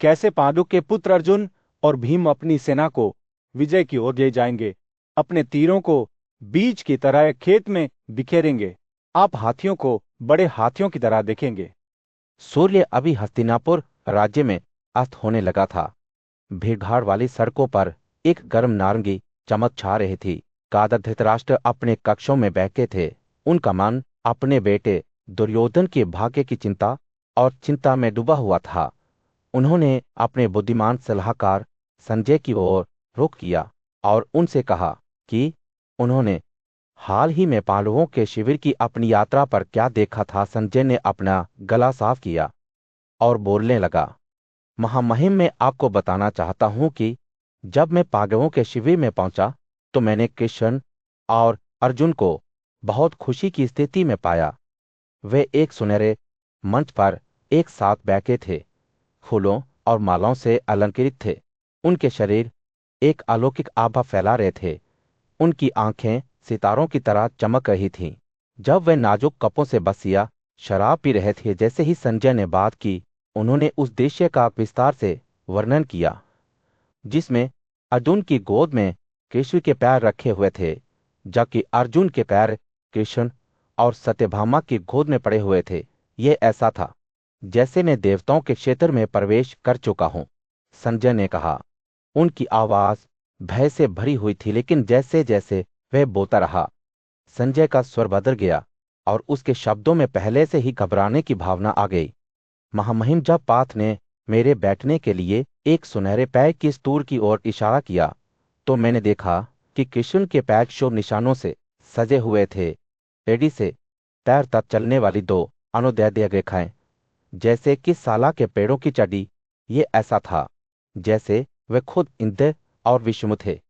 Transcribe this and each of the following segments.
कैसे पांडु के पुत्र अर्जुन और भीम अपनी सेना को विजय की ओर ले जाएंगे। अपने तीरों को बीज की तरह खेत में बिखेरेंगे। आप हाथियों को बड़े हाथियों की तरह देखेंगे। सूर्य अभी हस्तिनापुर राज्य में अस्त होने लगा था। भीड़भाड़ वाली सड़कों पर एक गर्म नारंगी चमक छा रही थी। कादर धृतराष्ट्र अपने कक्षों में बैठे थे। उनका मन अपने बेटे दुर्योधन के भाग्य की चिंता और चिंता में डूबा हुआ था। उन्होंने अपने बुद्धिमान सलाहकार संजय की ओर रुख किया और उनसे कहा कि उन्होंने हाल ही में पांडवों के शिविर की अपनी यात्रा पर क्या देखा था। संजय ने अपना गला साफ किया और बोलने लगा, महामहिम, मैं आपको बताना चाहता हूं कि जब मैं पांडवों के शिविर में पहुंचा तो मैंने कृष्ण और अर्जुन को बहुत खुशी की स्थिति में पाया। वे एक सुनहरे मंच पर एक साथ बैठे थे, फूलों और मालाओं से अलंकृत थे। उनके शरीर एक अलौकिक आभा फैला रहे थे। उनकी आंखें सितारों की तरह चमक रही थीं। जब वे नाजुक कपों से बसिया शराब पी रहे थे, जैसे ही संजय ने बात की, उन्होंने उस दृश्य का विस्तार से वर्णन किया जिसमें अर्जुन की गोद में कृष्ण के पैर रखे हुए थे, जबकि अर्जुन के पैर कृष्ण और सत्यभामा की गोद में पड़े हुए थे। यह ऐसा था जैसे मैं देवताओं के क्षेत्र में प्रवेश कर चुका हूं। संजय ने कहा। उनकी आवाज भय से भरी हुई थी, लेकिन जैसे जैसे वह बोलता रहा, संजय का स्वर बदल गया और उसके शब्दों में पहले से ही घबराने की भावना आ गई। महामहिम, जब पाथ ने मेरे बैठने के लिए एक सुनहरे पैर की स्तूर की ओर इशारा किया तो मैंने देखा कि कृष्ण के पैर शुभ निशानों से सजे हुए थे। एड़ी से पैर तक चलने वाली दो अनुदैर्ध्य रेखाएं, जैसे कि साला के पेड़ों की चड्डी। ये ऐसा था जैसे वे खुद इंद्र और विष्णु थे,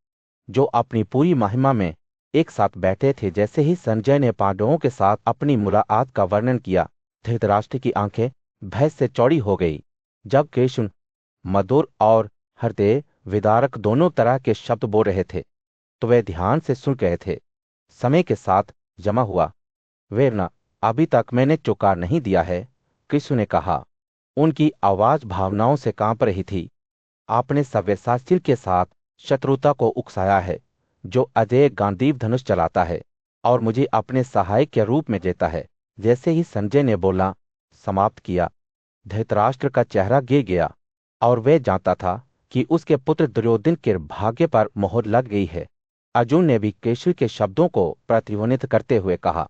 जो अपनी पूरी महिमा में एक साथ बैठे थे। जैसे ही संजय ने पांडवों के साथ अपनी मुलाकात का वर्णन किया, धृतराष्ट्र की आंखें भय से चौड़ी हो गई। जब कृष्ण मधुर और हृदय विदारक दोनों तरह के शब्द बोल रहे थे तो वे ध्यान से सुन रहे थे। समय के साथ जमा हुआ वेरना अभी तक मैंने चुकार नहीं दिया है, कृष्ण ने कहा। उनकी आवाज भावनाओं से कांप रही थी। आपने सव्यसाची के साथ शत्रुता को उकसाया है, जो अजय गांडीव धनुष चलाता है और मुझे अपने सहायक के रूप में देता है। जैसे ही संजय ने बोला समाप्त किया, धृतराष्ट्र का चेहरा गिर गया और वह जानता था कि उसके पुत्र दुर्योधन के भाग्य पर मोहर लग गई है। अर्जुन ने भी कृष्ण के शब्दों को प्रतिध्वनित करते हुए कहा,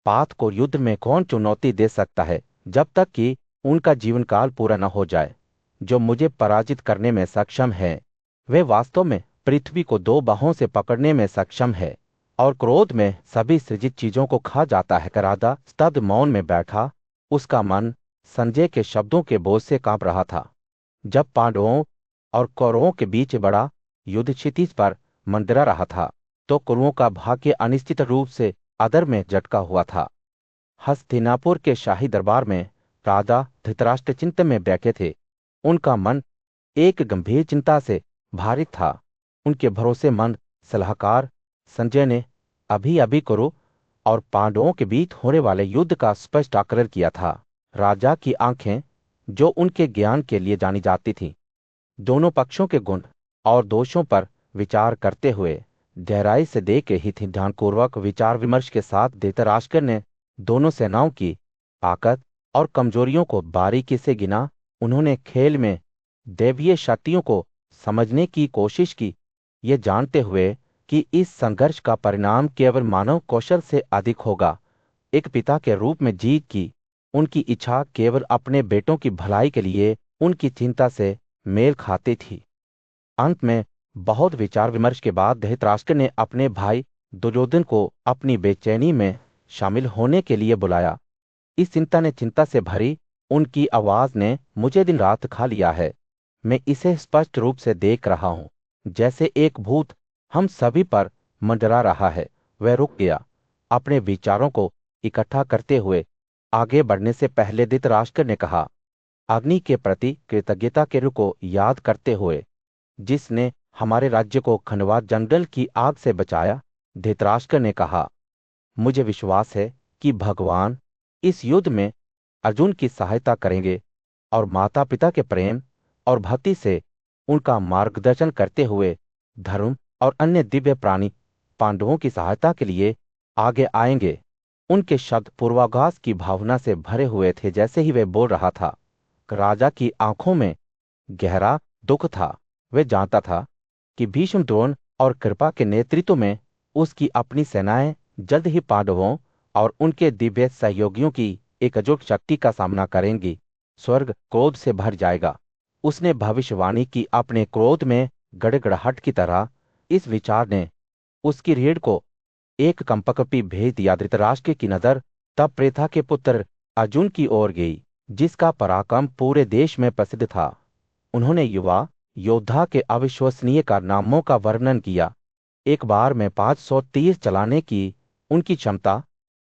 पाथ को युद्ध में कौन चुनौती दे सकता है जब तक कि उनका जीवन काल पूरा न हो जाए। जो मुझे पराजित करने में सक्षम है, वे वास्तव में पृथ्वी को दो बाहों से पकड़ने में सक्षम है और क्रोध में सभी सृजित चीजों को खा जाता है। राधा स्तब्ध मौन में बैठा, उसका मन संजय के शब्दों के बोझ से कांप रहा था। जब पांडवों और कौरवों के बीच बड़ा युद्ध क्षितिज पर मंडरा रहा था तो कौरवों का भाग्य अनिश्चित रूप से अधर में झटका हुआ था। हस्तिनापुर के शाही दरबार में राजा धृतराष्ट्र चिंतन में बैठे थे। उनका मन एक गंभीर चिंता से भारित था। उनके भरोसेमंद सलाहकार संजय ने अभी अभी कुरु और पांडवों के बीच होने वाले युद्ध का स्पष्ट आकलन किया था। राजा की आंखें, जो उनके ज्ञान के लिए जानी जाती थीं, दोनों पक्षों के गुण और दोषों पर विचार करते हुए गहराई से देख रही थी। ध्यानपूर्वक विचार विमर्श के साथ धृतराष्ट्र ने दोनों सेनाओं की ताकत और कमजोरियों को बारीकी से गिना। उन्होंने खेल में दैवीय शक्तियों को समझने की कोशिश की, ये जानते हुए कि इस संघर्ष का परिणाम केवल मानव कौशल से अधिक होगा। एक पिता के रूप में जीत की उनकी इच्छा केवल अपने बेटों की भलाई के लिए उनकी चिंता से मेल खाती थी। अंत में बहुत विचार विमर्श के बाद धृतराष्ट्र ने अपने भाई दुर्योधन को अपनी बेचैनी में शामिल होने के लिए बुलाया। इस चिंता ने चिंता से भरी उनकी आवाज ने मुझे दिन रात खा लिया है। मैं इसे स्पष्ट रूप से देख रहा हूं, जैसे एक भूत हम सभी पर मंडरा रहा है। वह रुक गया, अपने विचारों को इकट्ठा करते हुए। आगे बढ़ने से पहले धृतराष्ट्र ने कहा, अग्नि के प्रति कृतज्ञता के रूप को याद करते हुए, जिसने हमारे राज्य को खंडवा जंगल की आग से बचाया। धृतराष्ट्र ने कहा, मुझे विश्वास है कि भगवान इस युद्ध में अर्जुन की सहायता करेंगे और माता पिता के प्रेम और भक्ति से उनका मार्गदर्शन करते हुए धर्म और अन्य दिव्य प्राणी पांडवों की सहायता के लिए आगे आएंगे। उनके शब्द पूर्वाभास की भावना से भरे हुए थे। जैसे ही वे बोल रहा था, राजा की आंखों में गहरा दुख था। वे जानता था कि भीष्म, द्रोण और कृपा के नेतृत्व में उसकी अपनी सेनाएं जल्द ही पांडवों और उनके दिव्य सहयोगियों की एकजुट शक्ति का सामना करेंगी। स्वर्ग क्रोध से भर जाएगा। उसने भविष्यवाणी की अपने क्रोध में गड़गड़ाहट की तरह। इस विचार ने उसकी रीढ़ को एक कंपकपी भेज दिया। धृतराष्ट्र की नजर तब प्रेथा के पुत्र अर्जुन की ओर गई, जिसका पराक्रम पूरे देश में प्रसिद्ध था। उन्होंने युवा योद्धा के अविश्वसनीय कारनामों का वर्णन किया। एक बार में 500 तीर चलाने की उनकी क्षमता,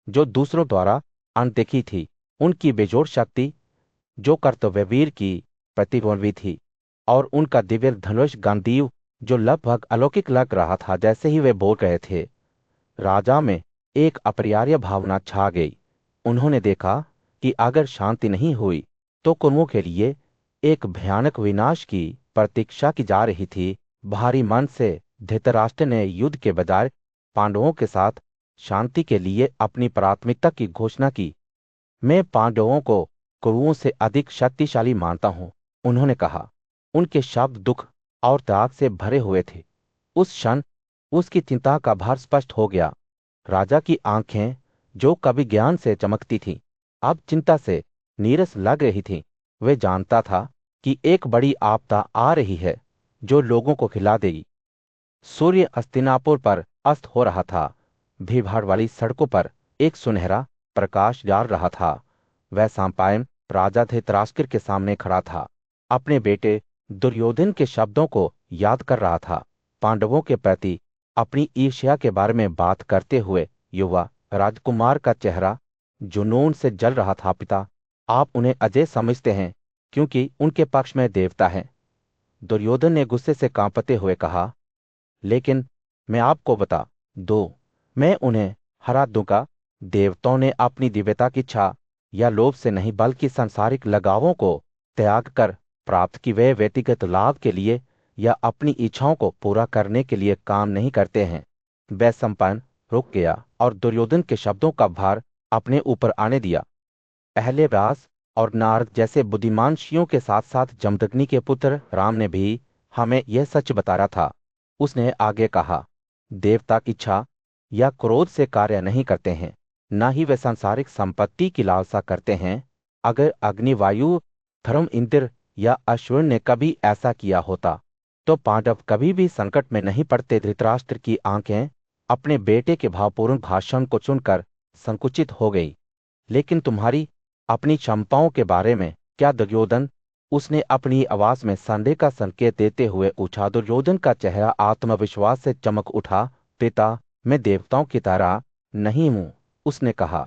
जो दूसरों द्वारा अनदेखी थी, उनकी बेजोड़ शक्ति, जो कर्तव्यवीर की प्रतिद्वंद्वी थी, और उनका दिव्य धनुष गांडीव, जो लगभग अलौकिक लग रहा था। जैसे ही वे बोल रहे थे, राजा में एक अपरिहार्य भावना छा गई। उन्होंने देखा कि अगर शांति नहीं हुई तो कुरुओं के लिए एक भयानक विनाश की प्रतीक्षा की जा रही थी। भारी मन से धृतराष्ट्र ने युद्ध के बजाय पांडवों के साथ शांति के लिए अपनी प्राथमिकता की घोषणा की। मैं पांडवों को कुरुओं से अधिक शक्तिशाली मानता हूं, उन्होंने कहा। उनके शब्द दुख और त्याग से भरे हुए थे। उस क्षण उसकी चिंता का भार स्पष्ट हो गया। राजा की आंखें, जो कभी ज्ञान से चमकती थीं, अब चिंता से नीरस लग रही थीं। वे जानता था कि एक बड़ी आपदा आ रही है जो लोगों को खिला देगी। सूर्य हस्तिनापुर पर अस्त हो रहा था। भीड़भाड़ वाली सड़कों पर एक सुनहरा प्रकाश डाल रहा था। वह साम्पायन राजा धृतराष्ट्र के सामने खड़ा था, अपने बेटे दुर्योधन के शब्दों को याद कर रहा था। पांडवों के प्रति अपनी ईर्ष्या के बारे में बात करते हुए युवा राजकुमार का चेहरा जुनून से जल रहा था। पिता, आप उन्हें अजय समझते हैं क्योंकि उनके पक्ष में देवता है, दुर्योधन ने गुस्से से कांपते हुए कहा। लेकिन मैं आपको बता दो, मैं उन्हें हरा दूंगा। देवताओं ने अपनी दिव्यता की इच्छा या लोभ से नहीं, बल्कि सांसारिक लगावों को त्याग कर प्राप्त की। वे व्यक्तिगत लाभ के लिए या अपनी इच्छाओं को पूरा करने के लिए काम नहीं करते हैं। वह संपन्न रुक गया और दुर्योधन के शब्दों का भार अपने ऊपर आने दिया। पहले व्यास और नारद जैसे बुद्धिमान ऋषियों के साथ साथ जमदग्नि के पुत्र राम ने भी हमें यह सच बताया था। उसने आगे कहा, देवता की इच्छा या क्रोध से कार्य नहीं करते हैं, न ही वे सांसारिक संपत्ति की लालसा करते हैं। अगर अग्नि, वायु, धर्म, इंद्र या अश्विन ने कभी ऐसा किया होता तो पांडव कभी भी संकट में नहीं पड़ते। धृतराष्ट्र की आंखें अपने बेटे के भावपूर्ण भाषण को सुनकर संकुचित हो गई। लेकिन तुम्हारी अपनी क्षमताओं के बारे में क्या दुर्योधन? उसने अपनी आवाज में संदेह का संकेत देते हुए पूछा। दुर्योधन का चेहरा आत्मविश्वास से चमक उठा। पिता, मैं देवताओं की तरह नहीं हूं, उसने कहा।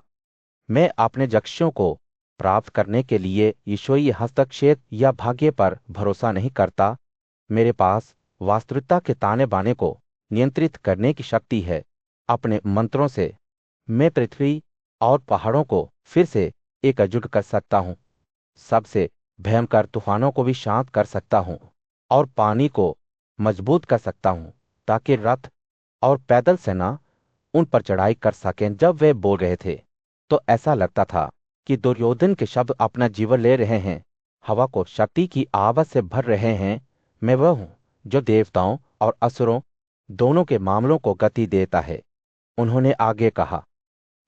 मैं अपने लक्ष्यों को प्राप्त करने के लिए ईश्वरीय हस्तक्षेप या भाग्य पर भरोसा नहीं करता। मेरे पास वास्तविकता के ताने बाने को नियंत्रित करने की शक्ति है। अपने मंत्रों से मैं पृथ्वी और पहाड़ों को फिर से एकजुट कर सकता हूं, सबसे भयंकर तूफानों को भी शांत कर सकता हूं और पानी को मजबूत कर सकता हूं ताकि रथ और पैदल सेना उन पर चढ़ाई कर सकें। जब वे बोल रहे थे तो ऐसा लगता था कि दुर्योधन के शब्द अपना जीवन ले रहे हैं, हवा को शक्ति की आवाज से भर रहे हैं। मैं वह हूं जो देवताओं और असुरों दोनों के मामलों को गति देता है। उन्होंने आगे कहा,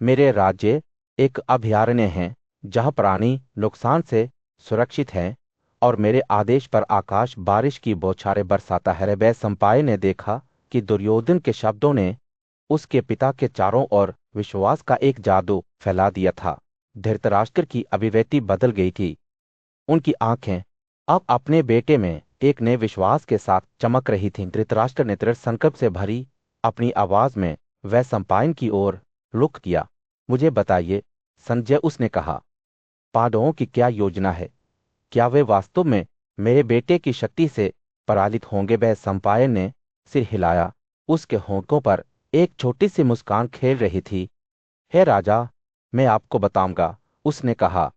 मेरे राज्य एक अभयारण्य है जहां प्राणी नुकसान से सुरक्षित हैं और मेरे आदेश पर आकाश बारिश की बौछारें बरसाता है। वह सम्पाय ने देखा कि दुर्योधन के शब्दों ने उसके पिता के चारों ओर विश्वास का एक जादू फैला दिया था। धृतराष्ट्र की अभिव्यक्ति बदल गई थी। उनकी आंखें अब अपने बेटे में एक नए विश्वास के साथ चमक रही थीं। धृतराष्ट्र ने दृढ़ संकल्प से भरी अपनी आवाज में वह सम्पायन की ओर रुख किया। मुझे बताइए संजय, उसने कहा, पांडवों की क्या योजना है? क्या वे वास्तव में मेरे बेटे की शक्ति से पराजित होंगे? वह सम्पायन ने सिर हिलाया। उसके होंठों पर एक छोटी सी मुस्कान खेल रही थी। हे राजा, मैं आपको बताऊंगा, उसने कहा,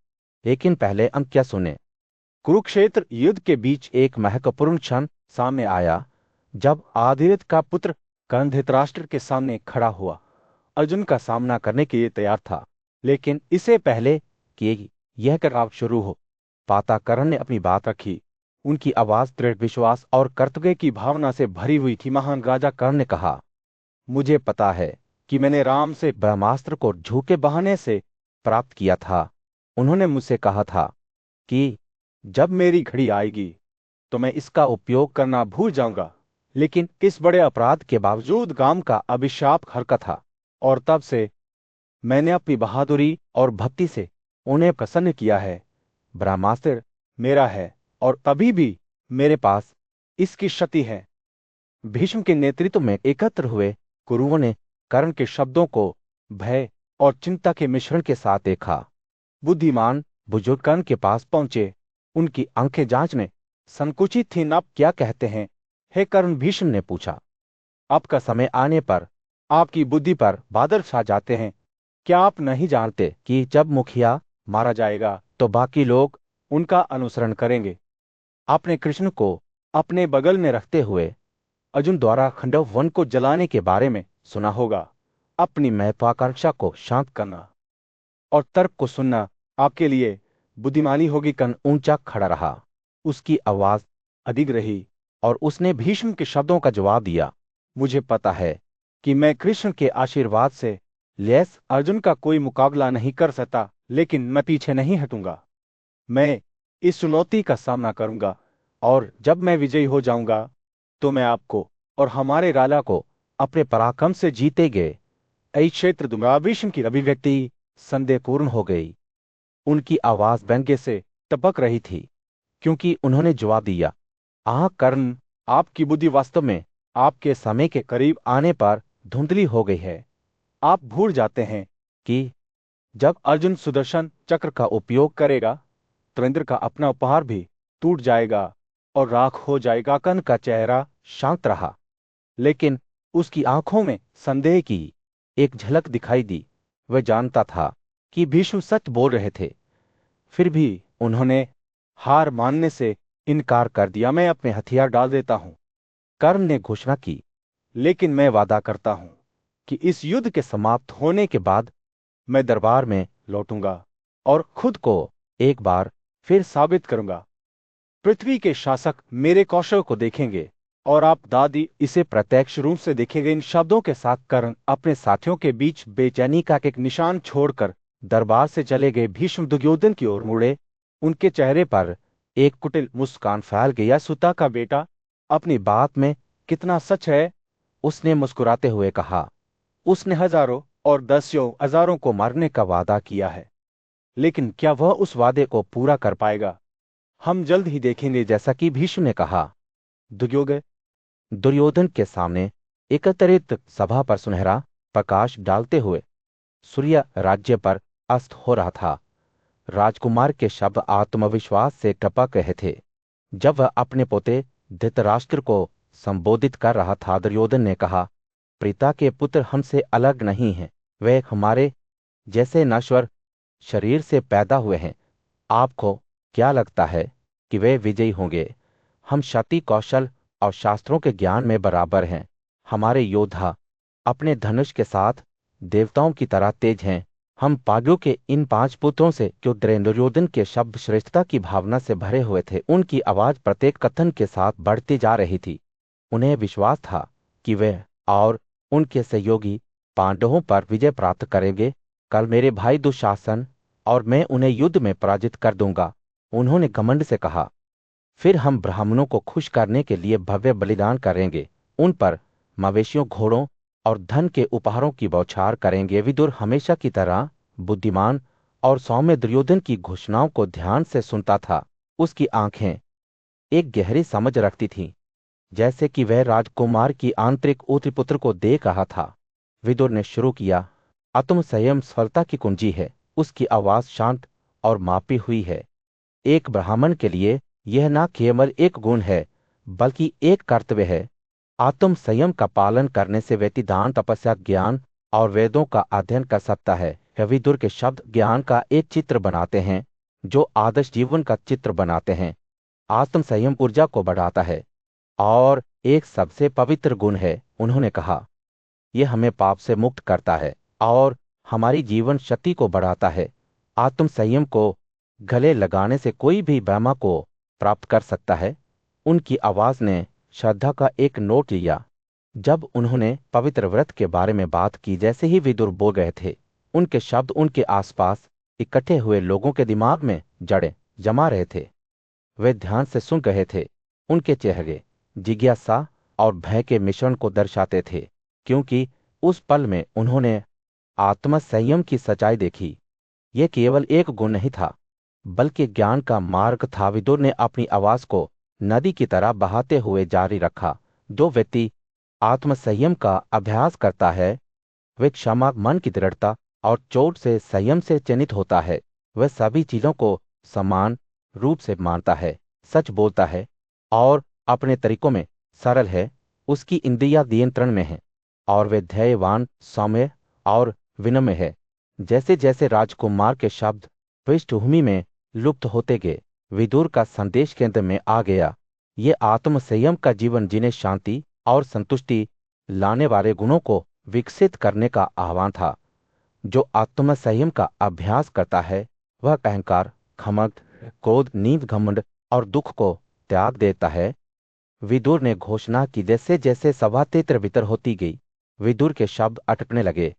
लेकिन पहले हम क्या सुने। कुरुक्षेत्र युद्ध के बीच एक महत्वपूर्ण क्षण सामने आया जब आदिरथ का पुत्र कर्ण धृतराष्ट्र के सामने खड़ा हुआ। अर्जुन का सामना करने के लिए तैयार था, लेकिन इससे पहले कि यह कराव शुरू हो पाता कर्ण ने अपनी बात रखी। उनकी आवाज दृढ़ विश्वास और कर्तव्य की भावना से भरी हुई थी। महान राजा कर्ण ने कहा, मुझे पता है कि मैंने राम से ब्रह्मास्त्र को झूठे बहाने से प्राप्त किया था। उन्होंने मुझसे कहा था कि जब मेरी घड़ी आएगी तो मैं इसका उपयोग करना भूल जाऊंगा, लेकिन इस बड़े अपराध के बावजूद गाम का अभिशाप हरकत था, और तब से मैंने अपनी बहादुरी और भक्ति से उन्हें प्रसन्न किया है। ब्रह्मास्त्र मेरा है और अभी भी मेरे पास इसकी शक्ति है। भीष्म के नेतृत्व में एकत्र हुए कुरुओं ने कर्ण के शब्दों को भय और चिंता के मिश्रण के साथ देखा। बुद्धिमान बुजुर्ग कर्ण के पास पहुंचे। उनकी आंखें जांचने संकुचित थी। आप क्या कहते हैं, हे कर्ण? भीष्म ने पूछा। आपका समय आने पर आपकी बुद्धि पर बादल छा जाते हैं। क्या आप नहीं जानते कि जब मुखिया मारा जाएगा तो बाकी लोग उनका अनुसरण करेंगे? आपने कृष्ण को अपने बगल में रखते हुए अर्जुन द्वारा खंडव वन को जलाने के बारे में सुना होगा। अपनी महत्वाकांक्षा को शांत करना और तर्क को सुनना आपके लिए बुद्धिमानी होगी। कर्ण ऊंचा खड़ा रहा, उसकी आवाज अधिक रही और उसने भीष्म के शब्दों का जवाब दिया, मुझे पता है कि मैं कृष्ण के आशीर्वाद से लैस अर्जुन का कोई मुकाबला नहीं कर सकता, लेकिन मैं पीछे नहीं हटूंगा। मैं इस चुनौती का सामना करूंगा, और जब मैं विजयी हो जाऊंगा तो मैं आपको और हमारे राजा को अपने पराक्रम से जीते गए ऐ क्षेत्र दूंगा। भीष्म की अभिव्यक्ति संदेहपूर्ण हो गई। उनकी आवाज व्यंग्य से टपक रही थी, क्योंकि उन्होंने जवाब दिया, कर्ण, आपकी बुद्धि वास्तव में आपके समय के करीब आने पर धुंधली हो गई है। आप भूल जाते हैं कि जब अर्जुन सुदर्शन चक्र का उपयोग करेगा तो इंद्र का अपना उपहार भी टूट जाएगा और राख हो जाएगा। कर्ण का चेहरा शांत रहा, लेकिन उसकी आंखों में संदेह की एक झलक दिखाई दी। वह जानता था कि भीष्म सच बोल रहे थे, फिर भी उन्होंने हार मानने से इनकार कर दिया। मैं अपने हथियार डाल देता हूं, कर्ण ने घोषणा की, लेकिन मैं वादा करता हूं कि इस युद्ध के समाप्त होने के बाद मैं दरबार में लौटूंगा और खुद को एक बार फिर साबित करूंगा। पृथ्वी के शासक मेरे कौशल को देखेंगे और आप दादी इसे प्रत्यक्ष रूप से देखेंगे। इन शब्दों के साथ कर्ण अपने साथियों के बीच बेचैनी का एक निशान छोड़कर दरबार से चले गए। भीष्म दुर्योधन की ओर मुड़े। उनके चेहरे पर एक कुटिल मुस्कान फैल गया। सुता का बेटा अपनी बात में कितना सच है, उसने मुस्कुराते हुए कहा। उसने हजारों और दसियों हजारों को मारने का वादा किया है, लेकिन क्या वह उस वादे को पूरा कर पाएगा? हम जल्द ही देखेंगे। जैसा कि भीष्म ने कहा। दुर्योधन के सामने एकत्रित सभा पर सुनहरा प्रकाश डालते हुए सूर्य राज्य पर अस्त हो रहा था। राजकुमार के शब्द आत्मविश्वास से टपक रहे थे। जब वह अपने पोते धृतराष्ट्र को संबोधित कर रहा था, दुर्योधन ने कहा, प्रीता के पुत्र हमसे अलग नहीं हैं। वे हमारे जैसे नश्वर शरीर से पैदा हुए हैं। आपको क्या लगता है कि वे विजयी होंगे? हम शक्ति, कौशल और शास्त्रों के ज्ञान में बराबर हैं। हमारे योद्धा अपने धनुष के साथ देवताओं की तरह तेज हैं। हम पांडवों के इन 5 पुत्रों से जो दुर्योधन के शब्द श्रेष्ठता की भावना से भरे हुए थे, उनकी आवाज प्रत्येक कथन के साथ बढ़ती जा रही थी। उन्हें विश्वास था कि वे और उनके सहयोगी पांडवों पर विजय प्राप्त करेंगे। कल मेरे भाई दुशासन और मैं उन्हें युद्ध में पराजित कर दूंगा, उन्होंने घमंड से कहा। फिर हम ब्राह्मणों को खुश करने के लिए भव्य बलिदान करेंगे। उन पर मवेशियों, घोड़ों और धन के उपहारों की बौछार करेंगे। विदुर हमेशा की तरह बुद्धिमान और सौम्य दुर्योधन की घोषणाओं को ध्यान से सुनता था। उसकी आंखें एक गहरी समझ रखती थीं, जैसे कि वह राजकुमार की आंतरिक पुत्र को देख रहा था। विदुर ने शुरू किया, आत्म संयम सफलता की कुंजी है। उसकी आवाज शांत और मापी हुई है। एक ब्राह्मण के लिए यह न केवल एक गुण है, बल्कि एक कर्तव्य है। आत्म संयम का पालन करने से व्यक्ति दान, तपस्या, ज्ञान और वेदों का अध्ययन कर सकता है। विदुर के शब्द ज्ञान का एक चित्र बनाते हैं। जो आदर्श जीवन का चित्र बनाते हैं। आत्म संयम ऊर्जा को बढ़ाता है और एक सबसे पवित्र गुण है, उन्होंने कहा। यह हमें पाप से मुक्त करता है और हमारी जीवन शक्ति को बढ़ाता है। आत्म संयम को गले लगाने से कोई भी महिमा को प्राप्त कर सकता है। उनकी आवाज ने श्रद्धा का एक नोट लिया जब उन्होंने पवित्र व्रत के बारे में बात की। जैसे ही विदुर बोल रहे थे, उनके शब्द उनके आसपास इकट्ठे हुए लोगों के दिमाग में जड़ें जमा रहे थे। वे ध्यान से सुन रहे थे। उनके चेहरे जिज्ञासा और भय के मिश्रण को दर्शाते थे, क्योंकि उस पल में उन्होंने आत्म संयम की सच्चाई देखी। यह केवल एक गुण नहीं था, बल्कि ज्ञान का मार्ग था। विदुर ने अपनी आवाज को नदी की तरह बहाते हुए जारी रखा। जो व्यक्ति आत्म संयम का अभ्यास करता है, वह क्षमा, मन की दृढ़ता और चोट से संयम से चयनित होता है। वह सभी चीजों को समान रूप से मानता है, सच बोलता है और अपने तरीकों में सरल है। उसकी इंद्रियां नियंत्रण में है और वे धैर्यवान, सौम्य और विनम्र है। जैसे जैसे राजकुमार के शब्द पृष्ठभूमि में लुप्त होते गए, विदुर का संदेश केंद्र में आ गया। ये आत्म संयम का जीवन जिन्हें शांति और संतुष्टि लाने वाले गुणों को विकसित करने का आह्वान था। जो आत्म संयम का अभ्यास करता है, वह अहंकार, घमंड, क्रोध, नींद, घमंड और दुख को त्याग देता है। विदुर ने घोषणा की। जैसे जैसे सभा तितर बितर होती गई, विदुर के शब्द अटकने लगे।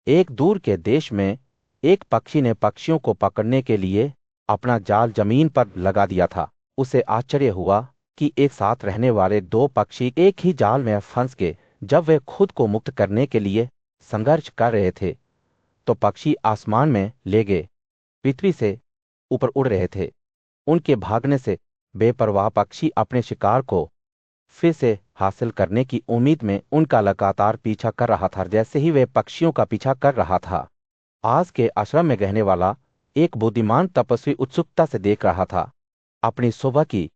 एक दूर के देश में एक पक्षी ने पक्षियों को पकड़ने के लिए अपना जाल जमीन पर लगा दिया था। उसे आश्चर्य हुआ कि एक साथ रहने वाले दो पक्षी एक ही जाल में फंस गए। जब वे खुद को मुक्त करने के लिए संघर्ष कर रहे थे, तो पक्षी आसमान में ले गए, पृथ्वी से ऊपर उड़ रहे थे। उनके भागने से बेपरवाह पक्षी अपने शिकार को फिर से हासिल करने की उम्मीद में उनका लगातार पीछा कर रहा था। जैसे ही वे पक्षियों का पीछा कर रहा था, आज के आश्रम में रहने वाला एक बुद्धिमान तपस्वी उत्सुकता से देख रहा था। अपनी सुबह की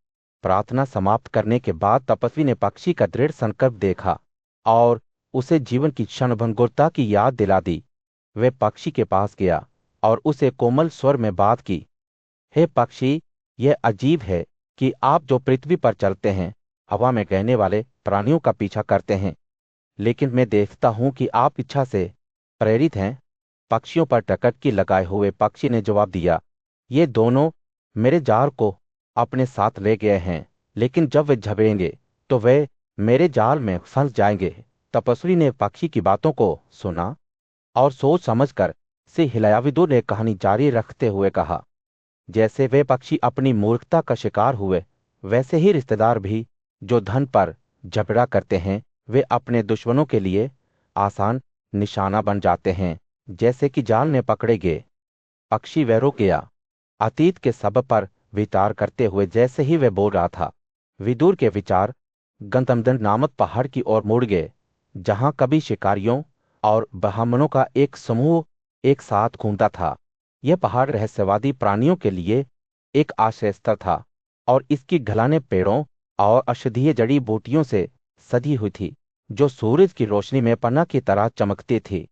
प्रार्थना समाप्त करने के बाद तपस्वी ने पक्षी का दृढ़ संकल्प देखा और उसे जीवन की क्षणभंगुरता की याद दिला दी। वे पक्षी के पास गया और उसे कोमल स्वर में बात की। हे पक्षी, यह अजीब है कि आप जो पृथ्वी पर चलते हैं, हवा में रहने वाले प्राणियों का पीछा करते हैं, लेकिन मैं देखता हूं कि आप इच्छा से प्रेरित हैं। पक्षियों पर टकटकी लगाए हुए पक्षी ने जवाब दिया, ये दोनों मेरे जाल को अपने साथ ले गए हैं, लेकिन जब वे झबेंगे तो वे मेरे जाल में फंस जाएंगे। तपस्वी ने पक्षी की बातों को सुना और सोच समझकर से हिलाया। विदुर ने कहानी जारी रखते हुए कहा, जैसे वे पक्षी अपनी मूर्खता का शिकार हुए, वैसे ही रिश्तेदार भी जो धन पर झगड़ा करते हैं, वे अपने दुश्मनों के लिए आसान निशाना बन जाते हैं। जैसे कि जाल ने पकड़े गए पक्षी वह रुक गया, अतीत के सबब पर विचार करते हुए। जैसे ही वह बोल रहा था, विदुर के विचार गंतमदन नामक पहाड़ की ओर मुड़ गए, जहां कभी शिकारियों और ब्राह्मणों का एक समूह एक साथ घूमता था। यह पहाड़ रहस्यवादी प्राणियों के लिए एक आश्रय स्थल था और इसकी ढलानें पेड़ों और औषधीय जड़ी बूटियों से सजी हुई थी, जो सूरज की रोशनी में पन्ना की तरह चमकती थी।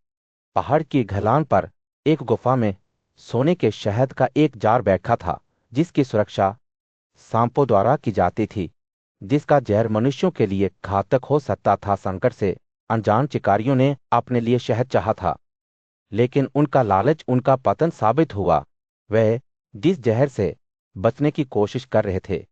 पहाड़ की ढलान पर एक गुफा में सोने के शहद का एक जार बैठा था, जिसकी सुरक्षा सांपों द्वारा की जाती थी, जिसका जहर मनुष्यों के लिए घातक हो सकता था। संकट से अनजान शिकारियों ने अपने लिए शहद चाहा था, लेकिन उनका लालच उनका पतन साबित हुआ। वह जिस जहर से बचने की कोशिश कर रहे थे,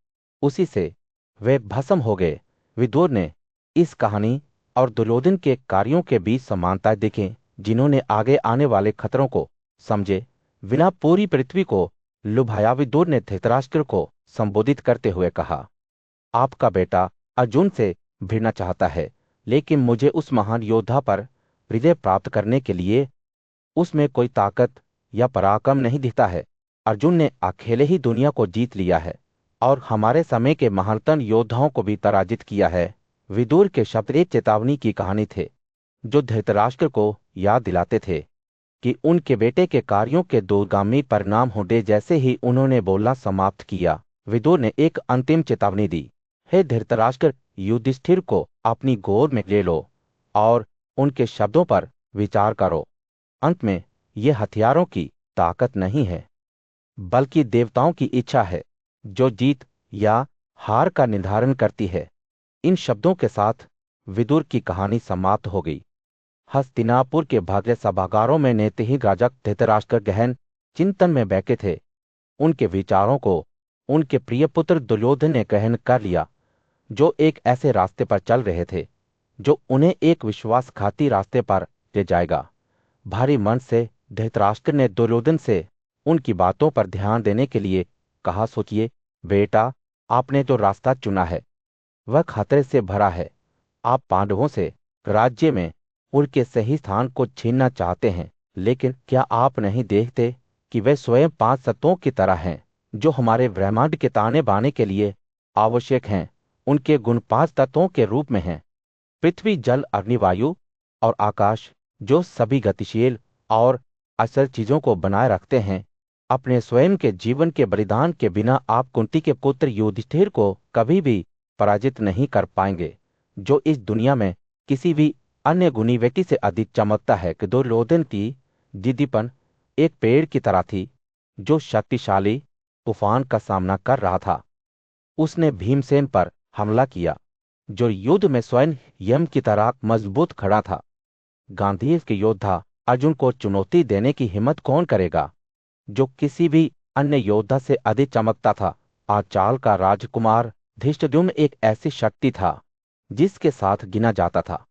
उसी से वे भस्म हो गए। विदुर ने इस कहानी और दुर्योधन के कार्यों के बीच समानताएं देखें, जिन्होंने आगे आने वाले खतरों को समझे बिना पूरी पृथ्वी को लुभाया। विदुर ने धृतराष्ट्र को संबोधित करते हुए कहा, आपका बेटा अर्जुन से भिड़ना चाहता है, लेकिन मुझे उस महान योद्धा पर विजय प्राप्त करने के लिए उसमें कोई ताकत या पराक्रम नहीं दिखता है। अर्जुन ने अकेले ही दुनिया को जीत लिया है और हमारे समय के महानतम योद्धाओं को भी पराजित किया है। विदुर के शब्द एक चेतावनी की कहानी थे, जो धृतराष्ट्र को याद दिलाते थे कि उनके बेटे के कार्यों के दूरगामी परिणाम होंगे। जैसे ही उन्होंने बोलना समाप्त किया, विदुर ने एक अंतिम चेतावनी दी, हे धृतराष्ट्र, युधिष्ठिर को अपनी गोद में ले लो और उनके शब्दों पर विचार करो। अंत में यह हथियारों की ताकत नहीं है, बल्कि देवताओं की इच्छा है जो जीत या हार का निर्धारण करती है। इन शब्दों के साथ विदुर की कहानी समाप्त हो गई। हस्तिनापुर के भव्य सभागारों में नेत्रहीन राजा धृतराष्ट्र गहन चिंतन में बैठे थे। उनके विचारों को उनके प्रिय पुत्र दुर्योधन ने ग्रहण कर लिया, जो एक ऐसे रास्ते पर चल रहे थे जो उन्हें एक विश्वासघाती रास्ते पर ले जाएगा। भारी मन से धृतराष्ट्र ने दुर्योधन से उनकी बातों पर ध्यान देने के लिए कहा, सोचिए बेटा, आपने जो रास्ता चुना है वह खतरे से भरा है। आप पांडवों से राज्य में उनके सही स्थान को छीनना चाहते हैं, लेकिन क्या आप नहीं देखते कि वे स्वयं 5 तत्वों की तरह हैं जो हमारे ब्रह्मांड के ताने बाने के लिए आवश्यक हैं। उनके गुण 5 तत्वों के रूप में हैं: पृथ्वी, जल, अग्नि, वायु और आकाश, जो सभी गतिशील और अचल चीजों को बनाए रखते हैं। अपने स्वयं के जीवन के बलिदान के बिना आप कुंती के पुत्र युधिष्ठिर को कभी भी पराजित नहीं कर पाएंगे, जो इस दुनिया में किसी भी अन्य गुणी व्यक्ति से अधिक चमकता है। कि दुर्योधन की जिद्दीपन एक पेड़ की तरह थी जो शक्तिशाली तूफान का सामना कर रहा था। उसने भीमसेन पर हमला किया, जो युद्ध में स्वयं यम की तरह मजबूत खड़ा था। गांधी के योद्धा अर्जुन को चुनौती देने की हिम्मत कौन करेगा, जो किसी भी अन्य योद्धा से अधिक चमकता था। आचाल का राजकुमार धृष्टद्युम्न एक ऐसी शक्ति था जिसके साथ गिना जाता था।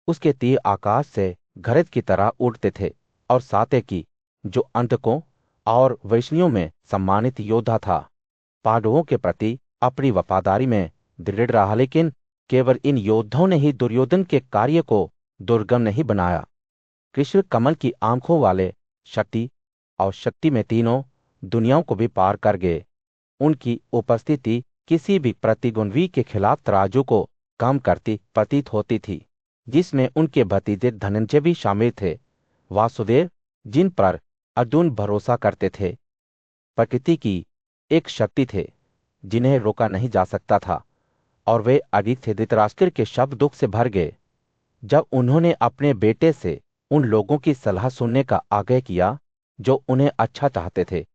उसके तीर आकाश से गरज की तरह उड़ते थे, और सात्यकी, जो अंतकों और वैष्णियों में सम्मानित योद्धा था, पांडवों के प्रति अपनी वफादारी में दृढ़ रहा। लेकिन केवल इन योद्धाओं ने ही दुर्योधन के कार्य को दुर्गम नहीं बनाया। कृष्ण कमल की आंखों वाले शक्ति और शक्ति में तीनों दुनियाओं को भी पार कर गए। उनकी उपस्थिति किसी भी प्रतिद्वंद्वी के खिलाफ तराजू को कम करती प्रतीत होती थी, जिसमें उनके भतीजे धनंजय भी शामिल थे। वासुदेव, जिन पर अर्जुन भरोसा करते थे, प्रकृति की एक शक्ति थे जिन्हें रोका नहीं जा सकता था, और वे अधिक से धृतराष्ट्र के शब्द दुख से भर गए जब उन्होंने अपने बेटे से उन लोगों की सलाह सुनने का आग्रह किया जो उन्हें अच्छा चाहते थे।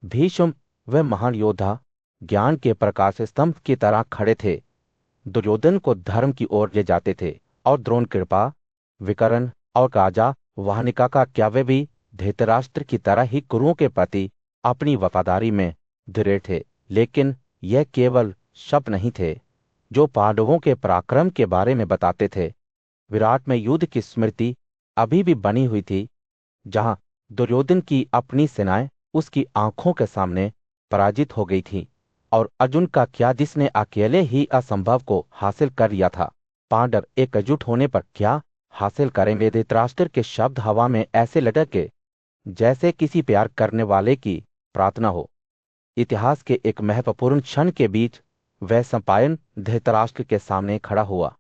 भीष्म, वह महान योद्धा, ज्ञान के प्रकाश स्तंभ की तरह खड़े थे, दुर्योधन को धर्म की ओर ले जाते थे। और द्रोण, कृपा, विकर्ण और राजा वाहनिका का क्या वे भी धृतराष्ट्र की तरह ही गुरुओं के प्रति अपनी वफादारी में दृढ़ थे। लेकिन यह केवल शब्द नहीं थे जो पांडवों के पराक्रम के बारे में बताते थे। विराट में युद्ध की स्मृति अभी भी बनी हुई थी, जहां दुर्योधन की अपनी सेनाएं उसकी आंखों के सामने पराजित हो गई थी। और अर्जुन का क्या, जिसने अकेले ही असंभव को हासिल कर लिया था। पांडव एकजुट होने पर क्या हासिल करेंगे? धृतराष्ट्र के शब्द हवा में ऐसे लटके जैसे किसी प्यार करने वाले की प्रार्थना हो। इतिहास के एक महत्वपूर्ण क्षण के बीच वह सम्पायन धृतराष्ट्र के सामने खड़ा हुआ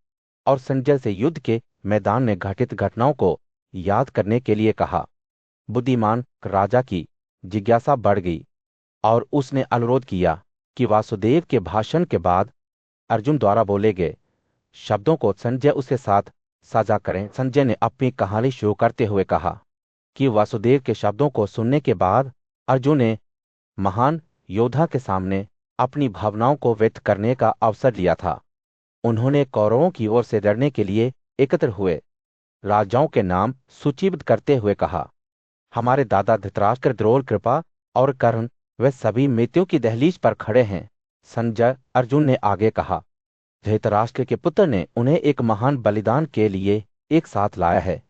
और संजय से युद्ध के मैदान में घटित घटनाओं को याद करने के लिए कहा। बुद्धिमान राजा की जिज्ञासा बढ़ गई और उसने अनुरोध किया कि वासुदेव के भाषण के बाद अर्जुन द्वारा बोले गए शब्दों को संजय उसके साथ साझा करें। संजय ने अपनी कहानी शुरू करते हुए कहा कि वासुदेव के शब्दों को सुनने के बाद अर्जुन ने महान योद्धा के सामने अपनी भावनाओं को व्यक्त करने का अवसर लिया था। उन्होंने कौरवों की ओर से लड़ने के लिए एकत्र हुए राजाओं के नाम सूचीबद्ध करते हुए कहा, हमारे दादा धृतराष्ट्र, द्रोण, कृपा और कर्ण, वे सभी मृत्यु की दहलीज पर खड़े हैं। संजय, अर्जुन ने आगे कहा, धृतराष्ट्र के पुत्र ने उन्हें एक महान बलिदान के लिए एक साथ लाया है,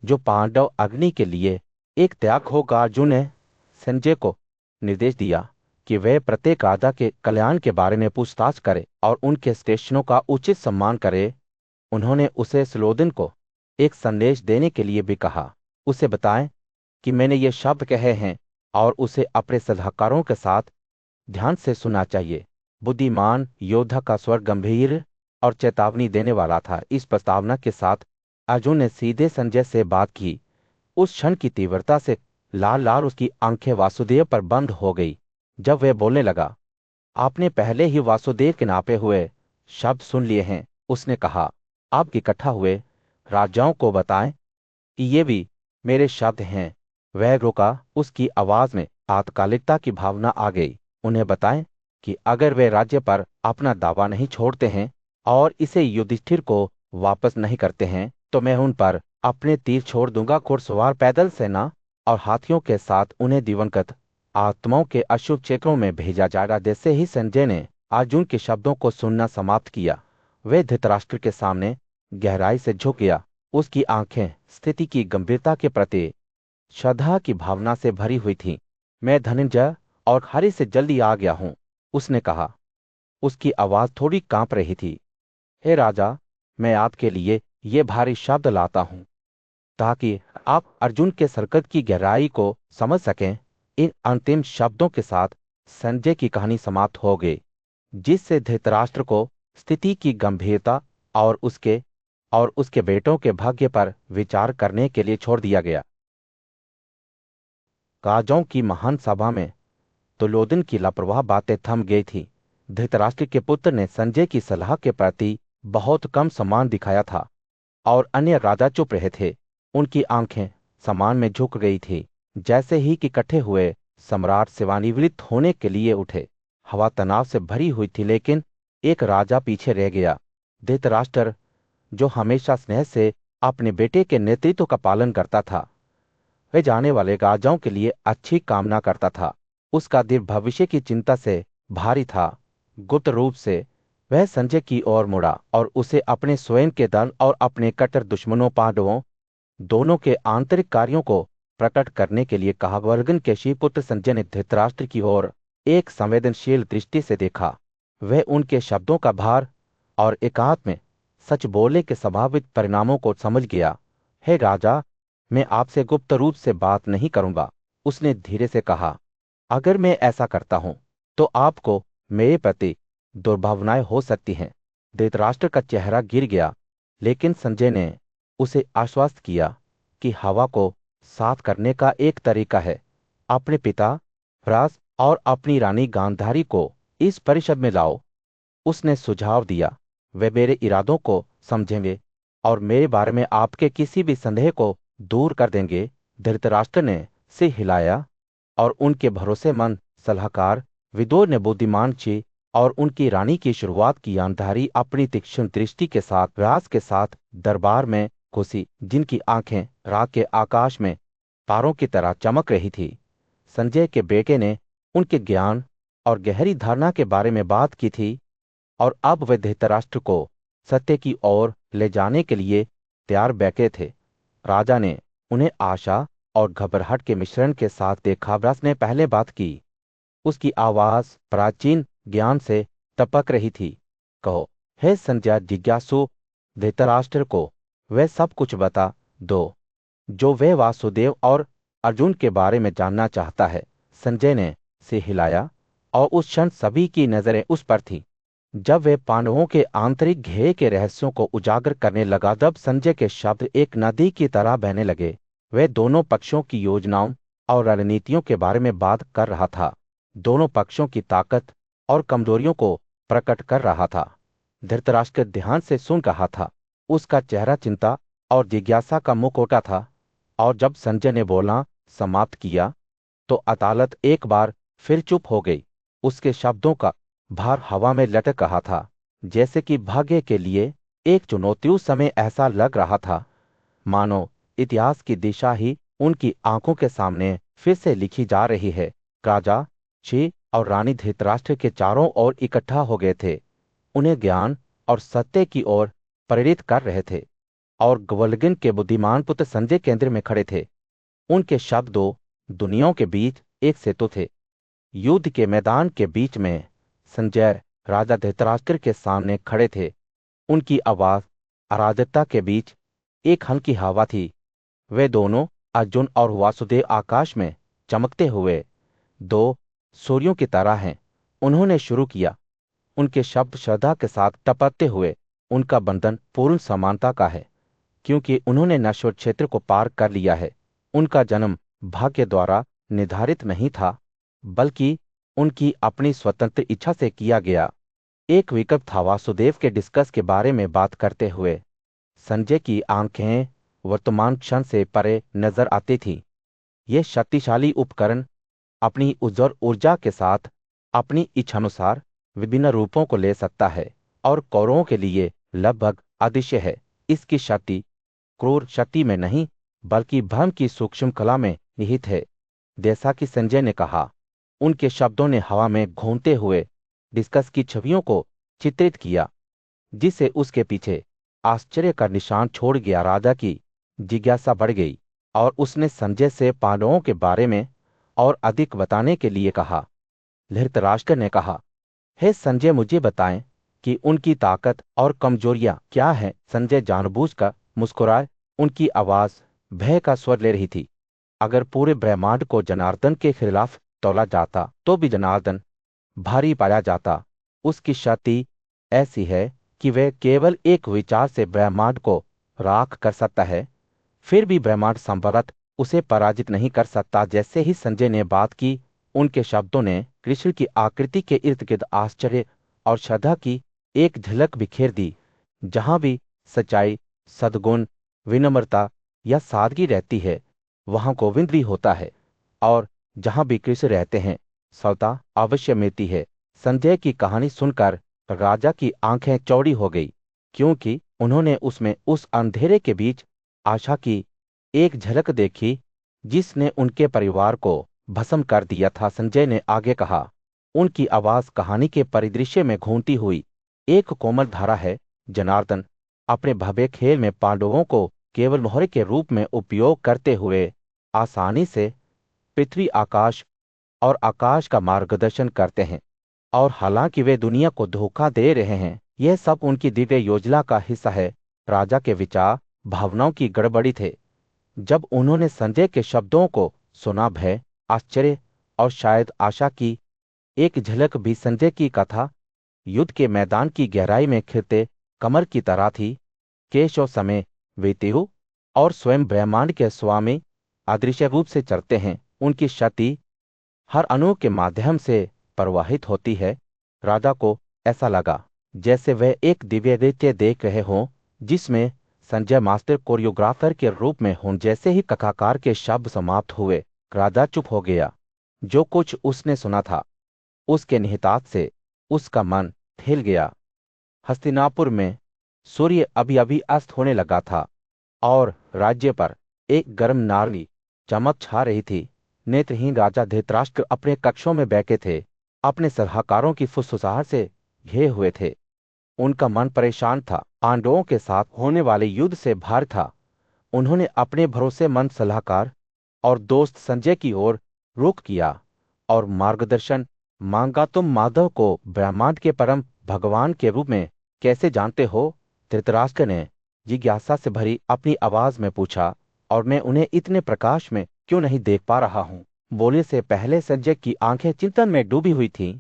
जो पांडव अग्नि के लिए एक त्याग होगा। अर्जुन ने संजय को निर्देश दिया कि वे प्रत्येक राजा के कल्याण के बारे में पूछताछ करे और उनके स्टेशनों का उचित सम्मान करे। उन्होंने उसे सुलोधन को एक संदेश देने के लिए भी कहा। उसे बताएं कि मैंने ये शब्द कहे हैं और उसे अपने सलाहकारों के साथ ध्यान से सुनना चाहिए। बुद्धिमान योद्धा का स्वर गंभीर और चेतावनी देने वाला था। इस प्रस्तावना के साथ अर्जुन ने सीधे संजय से बात की। उस क्षण की तीव्रता से लाल लाल उसकी आंखें वासुदेव पर बंद हो गई। जब वह बोलने लगा, आपने पहले ही वासुदेव के नापे हुए शब्द सुन लिए हैं। उसने कहा, आप इकट्ठा हुए राजाओं को बताएं कि ये भी मेरे शब्द हैं। वह रुका, उसकी आवाज में आत्कालिकता की भावना आ गई। उन्हें बताएं कि अगर वे राज्य पर अपना दावा नहीं छोड़ते हैं और इसे युधिष्ठिर को वापस नहीं करते हैं तो मैं उन पर अपने तीर छोड़ दूंगा। घुड़सवार, पैदल सेना और हाथियों के साथ उन्हें दिवंगत आत्माओं के अशुभ क्षेत्रों में भेजा जाएगा। जैसे ही संजय ने अर्जुन के शब्दों को सुनना समाप्त किया, वे धृतराष्ट्र के सामने गहराई से झुक गया। उसकी आंखें स्थिति की गंभीरता के प्रति श्रद्धा की भावना से भरी हुई थीं। मैं धनंजय और हरि से जल्दी आ गया हूं, उसने कहा। उसकी आवाज थोड़ी कांप रही थी। हे राजा, मैं आपके लिए ये भारी शब्द लाता हूं ताकि आप अर्जुन के सरकत की गहराई को समझ सकें। इन अंतिम शब्दों के साथ संजय की कहानी समाप्त हो गई, जिससे धृतराष्ट्र को स्थिति की गंभीरता और उसके बेटों के भाग्य पर विचार करने के लिए छोड़ दिया गया। राजाओं की महान सभा में दुर्योधन की लापरवाह बातें थम गई थी। धृतराष्ट्र के पुत्र ने संजय की सलाह के प्रति बहुत कम सम्मान दिखाया था और अन्य राजा चुप रहे थे। उनकी आंखें सम्मान में झुक गई थी। जैसे ही कि इकट्ठे हुए सम्राट सेवानिवृत्त होने के लिए उठे, हवा तनाव से भरी हुई थी, लेकिन एक राजा पीछे रह गया। धृतराष्ट्र, जो हमेशा स्नेह से अपने बेटे के नेतृत्व का पालन करता था, वह जाने वाले राजाओं के लिए अच्छी कामना करता था। उसका दिल भविष्य की चिंता से भारी था। गुप्त रूप से वह संजय की ओर मुड़ा और उसे अपने स्वयं के दल और अपने कट्टर दुश्मनों पांडवों दोनों के आंतरिक कार्यों को प्रकट करने के लिए कहा। वर्गन के शिवपुत्र संजय ने धृतराष्ट्र की ओर एक संवेदनशील दृष्टि से देखा। वह उनके शब्दों का भार और एकांत में सच बोलने के संभावित परिणामों को समझ गया। हे राजा, मैं आपसे गुप्त रूप से बात नहीं करूंगा, उसने धीरे से कहा। अगर मैं ऐसा करता हूं तो आपको मेरे प्रति दुर्भावनाएं हो सकती हैं। धृतराष्ट्र का चेहरा गिर गया, लेकिन संजय ने उसे आश्वस्त किया कि हवा को साफ करने का एक तरीका है। अपने पिता व्यास और अपनी रानी गांधारी को इस परिषद में लाओ, उसने सुझाव दिया। वे मेरे इरादों को समझेंगे और मेरे बारे में आपके किसी भी संदेह को दूर कर देंगे। धृतराष्ट्र ने सिर हिलाया और उनके भरोसेमंद सलाहकार विदुर ने बुद्धिमान छी और उनकी रानी की शुरुआत की। गांधारी अपनी तीक्ष्ण दृष्टि के साथ व्यास के साथ दरबार में घुसी, जिनकी आंखें रात के आकाश में तारों की तरह चमक रही थी। संजय के बेटे ने उनके ज्ञान और गहरी धारणा के बारे में बात की थी और अब वे धृतराष्ट्र को सत्य की ओर ले जाने के लिए तैयार बैठे थे। राजा ने उन्हें आशा और घबराहट के मिश्रण के साथ देखा। व्यास ने पहले बात की। उसकी आवाज प्राचीन ज्ञान से टपक रही थी। कहो, हे संजय जिज्ञासु, धृतराष्ट्र को वह सब कुछ बता दो जो वे वासुदेव और अर्जुन के बारे में जानना चाहता है। संजय ने सिर हिलाया और उस क्षण सभी की नजरें उस पर थीं। जब वे पांडवों के आंतरिक ध्येय के रहस्यों को उजागर करने लगा, तब संजय के शब्द एक नदी की तरह बहने लगे। वे दोनों पक्षों की योजनाओं और रणनीतियों के बारे में बात कर रहा था, दोनों पक्षों की ताकत और कमजोरियों को प्रकट कर रहा था। धृतराष्ट्र ध्यान से सुन रहा था। उसका चेहरा चिंता और जिज्ञासा का मुखौटा था। और जब संजय ने बोलना समाप्त किया तो अदालत एक बार फिर चुप हो गई। उसके शब्दों का भार हवा में लटक रहा था, जैसे कि भाग्य के लिए एक चुनौती। उस समय ऐसा लग रहा था मानो इतिहास की दिशा ही उनकी आंखों के सामने फिर से लिखी जा रही है। राजा शी और रानी धृतराष्ट्र के चारों ओर इकट्ठा हो गए थे, उन्हें ज्ञान और सत्य की ओर प्रेरित कर रहे थे। और ग्वल्गिन के बुद्धिमान पुत्र संजय केंद्र में खड़े थे। उनके शब्द दो दुनियाओं के बीच एक सेतु थे। युद्ध के मैदान के बीच में संजय राजा धृतराष्ट्र के सामने खड़े थे। उनकी आवाज अराजकता के बीच एक हल्की हवा थी। वे दोनों अर्जुन और वासुदेव आकाश में चमकते हुए दो सूर्यों की तरह हैं। उन्होंने शुरू किया। उनके शब्द श्रद्धा के साथ टपकते हुए। उनका बंधन पूर्ण समानता का है, क्योंकि उन्होंने नश्वर क्षेत्र को पार कर लिया है। उनका जन्म भाग्य द्वारा निर्धारित नहीं था, बल्कि उनकी अपनी स्वतंत्र इच्छा से किया गया। एक विकल्प था। वासुदेव के डिस्कस के बारे में बात करते हुए संजय की आंखें वर्तमान क्षण से परे नजर आती थीं। यह शक्तिशाली उपकरण अपनी उज्ज्वल ऊर्जा के साथ अपनी इच्छानुसार विभिन्न रूपों को ले सकता है और कौरवों के लिए लगभग अदृश्य है। इसकी शक्ति क्रूर शक्ति में नहीं बल्कि भ्रम की सूक्ष्म कला में निहित है। जैसा कि संजय ने कहा, उनके शब्दों ने हवा में घूमते हुए डिस्कस की छवियों को चित्रित किया, जिससे उसके पीछे आश्चर्य का निशान छोड़ गया। राजा की जिज्ञासा बढ़ गई और उसने संजय से पांडवों के बारे में और अधिक बताने के लिए कहा। धृतराष्ट्र ने कहा, हे संजय, मुझे बताएं कि उनकी ताकत और कमजोरियां क्या हैं। संजय जानबूझकर मुस्कुराए। उनकी आवाज भय का स्वर ले रही थी। अगर पूरे ब्रह्मांड को जनार्दन के खिलाफ तौला जाता तो भी जनार्दन भारी पाया जाता। उसकी शक्ति ऐसी है कि वह केवल एक विचार से ब्रह्मांड को राख कर सकता है, फिर भी ब्रह्मांड संभवतः उसे पराजित नहीं कर सकता। जैसे ही संजय ने बात की, उनके शब्दों ने कृष्ण की आकृति के इर्द गिर्द आश्चर्य और श्रद्धा की एक झलक बिखेर दी। जहां भी सच्चाई, सद्गुण, विनम्रता या सादगी रहती है, वहां गोविंद भी होता है, और जहां भी कृष्ण रहते हैं, सवता अवश्य मिलती है। संजय की कहानी सुनकर राजा की आंखें चौड़ी हो गई, क्योंकि उन्होंने उसमें उस अंधेरे के बीच आशा की एक झलक देखी जिसने उनके परिवार को भस्म कर दिया था। संजय ने आगे कहा, उनकी आवाज कहानी के परिदृश्य में घूमती हुई एक कोमल धारा है। जनार्दन अपने भव्य खेल में पांडवों को केवल मोहरे के रूप में उपयोग करते हुए आसानी से पृथ्वी आकाश और आकाश का मार्गदर्शन करते हैं, और हालांकि वे दुनिया को धोखा दे रहे हैं, यह सब उनकी दिव्य योजना का हिस्सा है। राजा के विचार भावनाओं की गड़बड़ी थे। जब उन्होंने संजय के शब्दों को सुना, भय, आश्चर्य और शायद आशा की एक झलक भी संजय की कथा युद्ध के मैदान की गहराई में खिलते कमर की तरह थी। केश और समय वेतेहु और स्वयं ब्रह्मांड के स्वामी अदृश्य रूप से चलते हैं। उनकी शक्ति हर अणु के माध्यम से प्रवाहित होती है। राजा को ऐसा लगा जैसे वह एक दिव्य नृत्य देख रहे हों, जिसमें संजय मास्टर कोरियोग्राफर के रूप में हों। जैसे ही कथाकार के शब्द समाप्त हुए, राजा चुप हो गया। जो कुछ उसने सुना था, उसके निहितार्थ से उसका मन हिल गया। हस्तिनापुर में सूर्य अभी अभी अस्त होने लगा था और राज्य पर एक गर्म नारंगी चमक छा रही थी। नेत्रहीन राजा धृतराष्ट्र अपने कक्षों में बैठे थे, अपने सलाहकारों की फुसफुसाहट से घिरे हुए थे। उनका मन परेशान था, पांडवों के साथ होने वाले युद्ध से भार था। उन्होंने अपने भरोसेमंद सलाहकार और दोस्त संजय की ओर रुख किया और मार्गदर्शन मांगा। तुम माधव को ब्रह्मांड के परम भगवान के रूप में कैसे जानते हो? धृतराष्ट्र ने जिज्ञासा से भरी अपनी आवाज में पूछा, और मैं उन्हें इतने प्रकाश में क्यों नहीं देख पा रहा हूं? बोलने से पहले संजय की आंखें चिंतन में डूबी हुई थीं।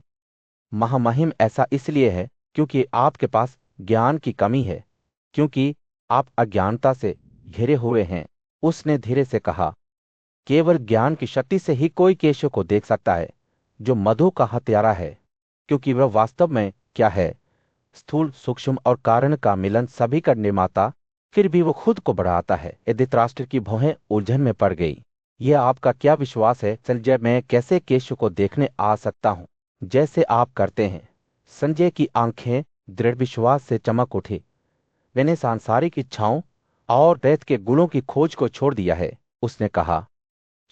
महामहिम, ऐसा इसलिए है क्योंकि आपके पास ज्ञान की कमी है, क्योंकि आप अज्ञानता से घिरे हुए हैं। उसने धीरे से कहा, केवल ज्ञान की शक्ति से ही कोई केशव को देख सकता है जो मधु का हत्यारा है, क्योंकि वह वास्तव में क्या है? स्थूल, सूक्ष्म और कारण का मिलन, सभी का निर्माता, फिर भी वो खुद को बढ़ाता है। धृतराष्ट्र की भौहें उलझन में पड़ गई। यह आपका क्या विश्वास है संजय? मैं कैसे केशव को देखने आ सकता हूं जैसे आप करते हैं? संजय की आंखें दृढ़ विश्वास से चमक उठी। मैंने सांसारिक इच्छाओं और दैत्य के गुणों की खोज को छोड़ दिया है, उसने कहा।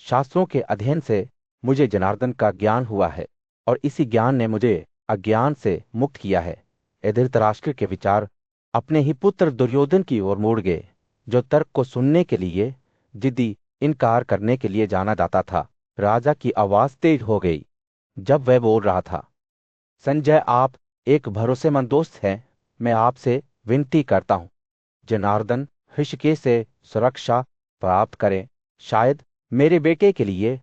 शास्त्रों के अध्ययन से मुझे जनार्दन का ज्ञान हुआ है, और इसी ज्ञान ने मुझे अज्ञान से मुक्त किया है। धृतराष्ट्र के विचार अपने ही पुत्र दुर्योधन की ओर मुड़ गए, जो तर्क को सुनने के लिए जिद्दी इनकार करने के लिए जाना जाता था। राजा की आवाज तेज हो गई जब वह बोल रहा था, संजय, आप एक भरोसेमंद दोस्त हैं। मैं आपसे विनती करता हूं, जनार्दन ऋषिकेश से सुरक्षा प्राप्त करें। शायद मेरे बेटे के लिए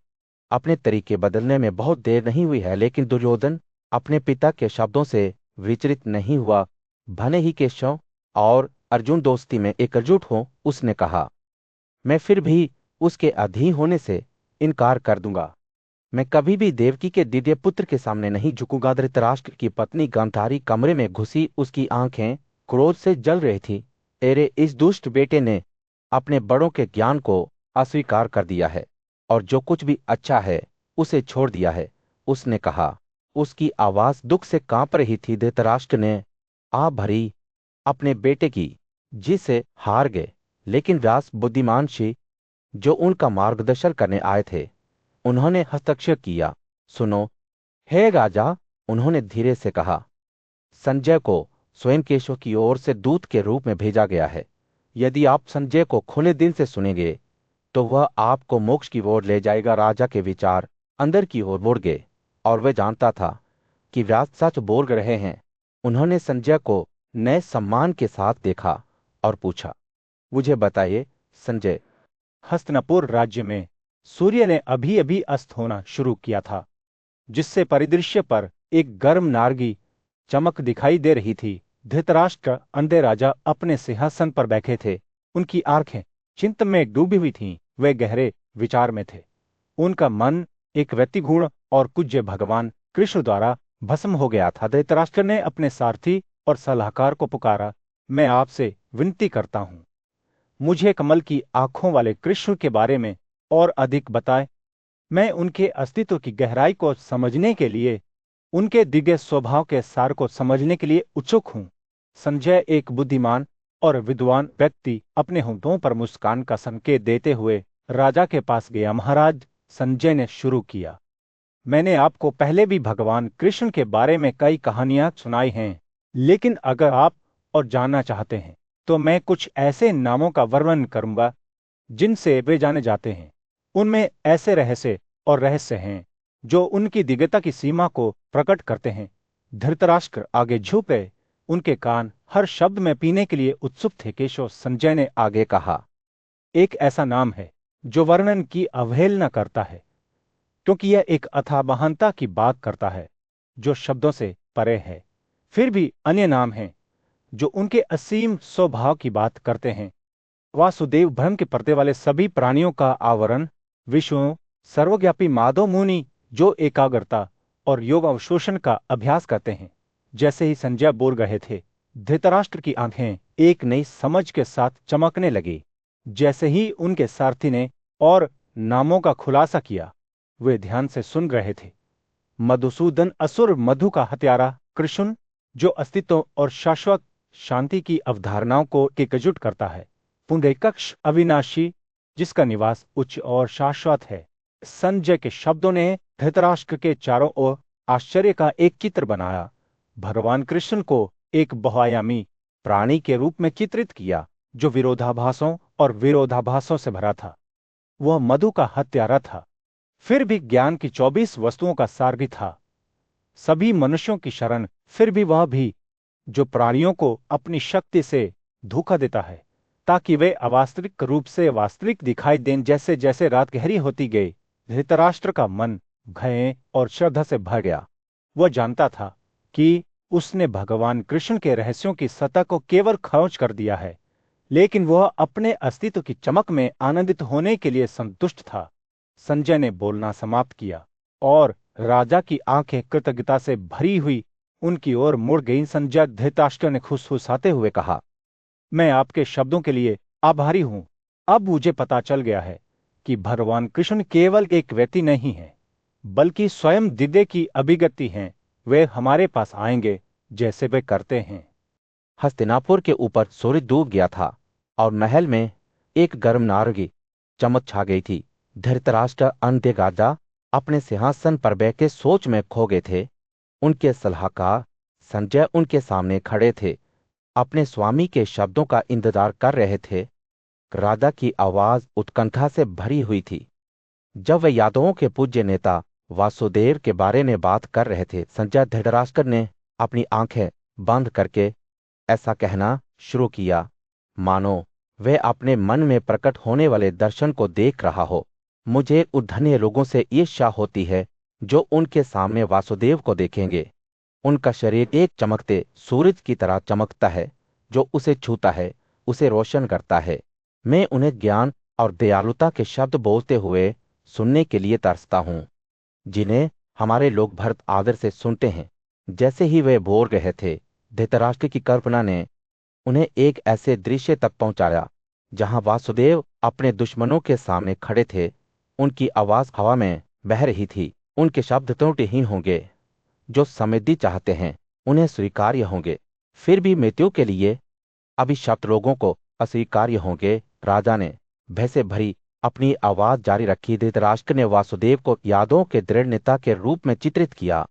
अपने तरीके बदलने में बहुत देर नहीं हुई है, लेकिन दुर्योधन अपने पिता के शब्दों से विचलित नहीं हुआ। भले ही केशव और अर्जुन दोस्ती में एकजुट हो, उसने कहा, मैं फिर भी उसके अधीन होने से इनकार कर दूंगा। मैं कभी भी देवकी के दिव्य पुत्र के सामने नहीं झुकूंगा। धृतराष्ट्र की पत्नी गांधारी कमरे में घुसी। उसकी आंखें क्रोध से जल रही थी। तेरे इस दुष्ट बेटे ने अपने बड़ों के ज्ञान को अस्वीकार कर दिया है, और जो कुछ भी अच्छा है उसे छोड़ दिया है, उसने कहा। उसकी आवाज दुख से कांप रही थी। धृतराष्ट्र ने आ भरी अपने बेटे की, जिससे हार गए। लेकिन व्यास बुद्धिमान ऋषि जो उनका मार्गदर्शन करने आए थे, उन्होंने हस्तक्षेप किया। सुनो हे राजा, उन्होंने धीरे से कहा, संजय को स्वयं केशव की ओर से दूत के रूप में भेजा गया है। यदि आप संजय को खुले दिल से सुनेंगे तो वह आपको मोक्ष की ओर ले जाएगा। राजा के विचार अंदर की ओर मुड़ गए और वह जानता था कि व्यास सच बोल रहे हैं। उन्होंने संजय को नए सम्मान के साथ देखा और पूछा, मुझे बताइए संजय। हस्तिनापुर राज्य में सूर्य ने अभी अभी अस्त होना शुरू किया था, जिससे परिदृश्य पर एक गर्म नारंगी चमक दिखाई दे रही थी। धृतराष्ट्र अंधे राजा अपने सिंहासन पर बैठे थे। उनकी आंखें चिंता में डूबी हुई थीं। वे गहरे विचार में थे। उनका मन एक व्यक्तिगुण और पूज्य भगवान कृष्ण द्वारा भस्म हो गया था। धृतराष्ट्र ने अपने सारथी और सलाहकार को पुकारा, मैं आपसे विनती करता हूं, मुझे कमल की आंखों वाले कृष्ण के बारे में और अधिक बताएं। मैं उनके अस्तित्व की गहराई को समझने के लिए, उनके दिव्य स्वभाव के सार को समझने के लिए उत्सुक हूं। संजय एक बुद्धिमान और विद्वान व्यक्ति अपने होठों पर मुस्कान का संकेत देते हुए राजा के पास गया। महाराज, संजय ने शुरू किया, मैंने आपको पहले भी भगवान कृष्ण के बारे में कई कहानियां सुनाई हैं, लेकिन अगर आप और जानना चाहते हैं तो मैं कुछ ऐसे नामों का वर्णन करूंगा जिनसे वे जाने जाते हैं। उनमें ऐसे रहस्य हैं जो उनकी दिव्यता की सीमा को प्रकट करते हैं। धृतराष्ट्र आगे झुक गए। उनके कान हर शब्द में पीने के लिए उत्सुक थे। केशव, संजय ने आगे कहा, एक ऐसा नाम है जो वर्णन की अवहेलना करता है, क्योंकि यह एक अथाह महानता की बात करता है जो शब्दों से परे है। फिर भी अन्य नाम हैं जो उनके असीम स्वभाव की बात करते हैं। वासुदेव भ्रम के पर्दे वाले सभी प्राणियों का आवरण, विष्णु सर्वव्यापी माधव मुनि जो एकाग्रता और योग अवशोषण का अभ्यास करते हैं। जैसे ही संजय बोल रहे थे, धृतराष्ट्र की आंखें एक नई समझ के साथ चमकने लगी। जैसे ही उनके सारथी ने और नामों का खुलासा किया, वे ध्यान से सुन रहे थे। मधुसूदन, असुर मधु का हत्यारा कृष्ण, जो अस्तित्व और शाश्वत शांति की अवधारणाओं को एकजुट करता है। पुंडरीकाक्ष, अविनाशी, जिसका निवास उच्च और शाश्वत है। संजय के शब्दों ने धृतराष्ट्र के चारों ओर आश्चर्य का एक चित्र बनाया। भगवान कृष्ण को एक बहुआयामी प्राणी के रूप में चित्रित किया जो विरोधाभासों से भरा था। वह मधु का हत्यारा था, फिर भी ज्ञान की 24 वस्तुओं का सार भी था। सभी मनुष्यों की शरण, फिर भी वह भी जो प्राणियों को अपनी शक्ति से धोखा देता है ताकि वे अवास्तविक रूप से वास्तविक दिखाई दें। जैसे जैसे रात गहरी होती गई, धृतराष्ट्र का मन भय और श्रद्धा से भर गया। वह जानता था कि उसने भगवान कृष्ण के रहस्यों की सतह को केवल खोज कर दिया है, लेकिन वह अपने अस्तित्व की चमक में आनंदित होने के लिए संतुष्ट था। संजय ने बोलना समाप्त किया और राजा की आंखें कृतज्ञता से भरी हुई उनकी ओर मुड़ गईं। संजय, धृतराष्ट्र ने खुसखुसाते हुए कहा, मैं आपके शब्दों के लिए आभारी हूं। अब मुझे पता चल गया है कि भगवान कृष्ण केवल एक व्यक्ति नहीं है, बल्कि स्वयं दिव्य की अभिव्यक्ति हैं। वे हमारे पास आएंगे जैसे वे करते हैं। हस्तिनापुर के ऊपर सूर्य डूब गया था और महल में एक गर्म नारंगी चमक छा गई थी। धृतराष्ट्र अंधे राजा अपने सिंहासन पर बैठे सोच में खो गए थे। उनके सलाहकार संजय उनके सामने खड़े थे, अपने स्वामी के शब्दों का इंतजार कर रहे थे। राजा की आवाज उत्कंठा से भरी हुई थी। जब वे यादवों के पूज्य नेता वासुदेव के बारे में बात कर रहे थे, संजय धृतराष्ट्र ने अपनी आंखें बंद करके ऐसा कहना शुरू किया मानो वह अपने मन में प्रकट होने वाले दर्शन को देख रहा हो। मुझे उन धन्य लोगों से ईर्ष्या होती है जो उनके सामने वासुदेव को देखेंगे। उनका शरीर एक चमकते सूरज की तरह चमकता है, जो उसे छूता है उसे रोशन करता है। मैं उन्हें ज्ञान और दयालुता के शब्द बोलते हुए सुनने के लिए तरसता हूं, जिन्हें हमारे लोग भरत आदर से सुनते हैं। जैसे ही वे बोल रहे थे, धृतराष्ट्र की कल्पना ने उन्हें एक ऐसे दृश्य तक पहुंचाया जहां वासुदेव अपने दुश्मनों के सामने खड़े थे। उनकी आवाज हवा में बह रही थी। उनके शब्द त्रुटिहीन होंगे, जो समृद्धि चाहते हैं उन्हें स्वीकार्य होंगे, फिर भी मृत्यु के लिए अभिशप्त लोगों को अस्वीकार्य होंगे। राजा ने भय से भरी अपनी आवाज जारी रखी। धृतराष्ट्र ने वासुदेव को यादों के दृढ़ नेता के रूप में चित्रित किया,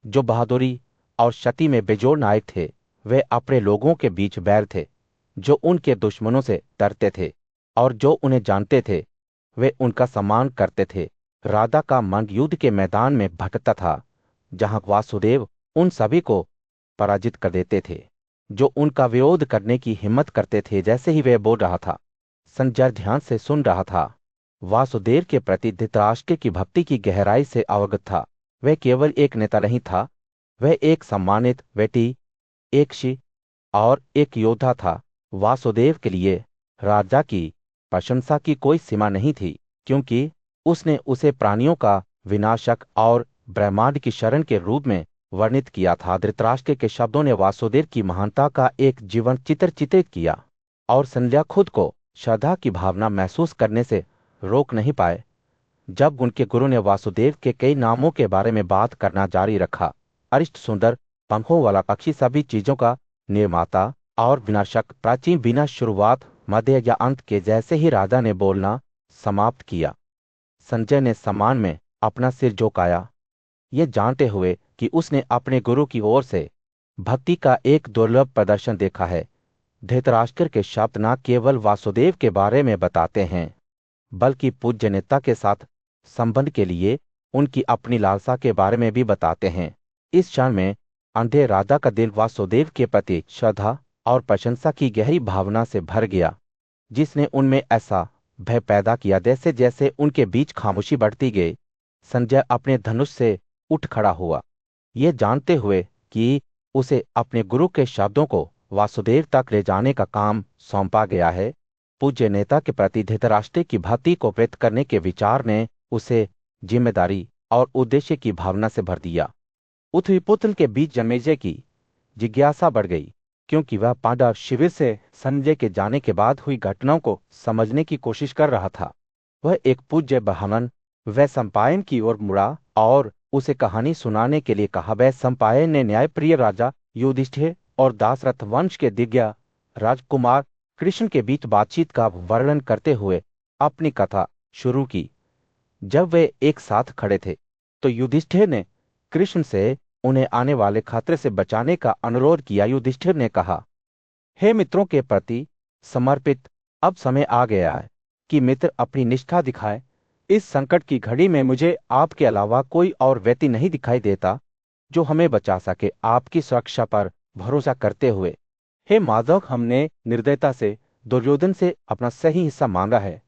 जो बहादुरी और शक्ति में बेजोड़ नायक थे। वे अपने लोगों के बीच बैर थे, जो उनके दुश्मनों से डरते थे, और जो उन्हें जानते थे वे उनका सम्मान करते थे। राजा का मन युद्ध के मैदान में भटकता था, जहां वासुदेव उन सभी को पराजित कर देते थे जो उनका विरोध करने की हिम्मत करते थे। जैसे ही वह बोल रहा था, संजय ध्यान से सुन रहा था। वासुदेव के प्रति धृतराष्ट्र की भक्ति की गहराई से अवगत था। वह केवल एक नेता नहीं था, वह एक सम्मानित व्यक्ति, एक ऋषि और एक योद्धा था। वासुदेव के लिए राजा की प्रशंसा की कोई सीमा नहीं थी, क्योंकि उसने उसे प्राणियों का विनाशक और ब्रह्मांड की शरण के रूप में वर्णित किया था। धृतराष्ट्र के शब्दों ने वासुदेव की महानता का एक जीवन चित्र चित्रित किया, और संध्या खुद को श्रद्धा की भावना महसूस करने से रोक नहीं पाए। जब उनके गुरु ने वासुदेव के कई नामों के बारे में बात करना जारी रखा, अरिष्ट, सुंदर, पंखों वाला पक्षी, सभी चीजों का निर्माता और विनाशक, प्राचीन, बिना शुरुआत, मध्य या अंत के, जैसे ही राजा ने बोलना समाप्त किया, संजय ने सम्मान में अपना सिर झुकाया, ये जानते हुए कि उसने अपने गुरु की ओर से भक्ति का एक दुर्लभ प्रदर्शन देखा है। धृतराष्ट्र के शब्द न केवल वासुदेव के बारे में बताते हैं, बल्कि पूज्य नेता के साथ संबंध के लिए उनकी अपनी लालसा के बारे में भी बताते हैं। इस क्षण में अंधे राजा का दिल वासुदेव के प्रति श्रद्धा और प्रशंसा की गहरी भावना से भर गया, जिसने उनमें ऐसा भय पैदा किया। जैसे जैसे उनके बीच खामोशी बढ़ती गई, संजय अपने धनुष से उठ खड़ा हुआ, ये जानते हुए कि उसे अपने गुरु के शब्दों को वासुदेव तक ले जाने का काम सौंपा गया है। पूज्य नेता के प्रति धृतराष्ट्र की भक्ति को व्यक्त करने के विचार ने उसे जिम्मेदारी और उद्देश्य की भावना से भर दिया। पृथ्वीपुत्र के बीच जन्मेजय की जिज्ञासा बढ़ गई, क्योंकि वह पांडव शिविर से संजय के जाने के बाद हुई घटनाओं को समझने की कोशिश कर रहा था। वह एक पूज्य ब्राह्मण वह सम्पायन की ओर मुड़ा और उसे कहानी सुनाने के लिए कहा। वह सम्पायन ने न्यायप्रिय राजा युधिष्ठिर और दासरथ वंश के दिव्य राजकुमार कृष्ण के बीच बातचीत का वर्णन करते हुए अपनी कथा शुरू की। जब वे एक साथ खड़े थे, तो युधिष्ठिर ने कृष्ण से उन्हें आने वाले खतरे से बचाने का अनुरोध किया। युधिष्ठिर ने कहा, हे मित्रों के प्रति समर्पित, अब समय आ गया है कि मित्र अपनी निष्ठा दिखाए। इस संकट की घड़ी में मुझे आपके अलावा कोई और व्यक्ति नहीं दिखाई देता जो हमें बचा सके। आपकी सुरक्षा पर भरोसा करते हुए हे माधव, हमने निर्दयता से दुर्योधन से अपना सही हिस्सा मांगा है,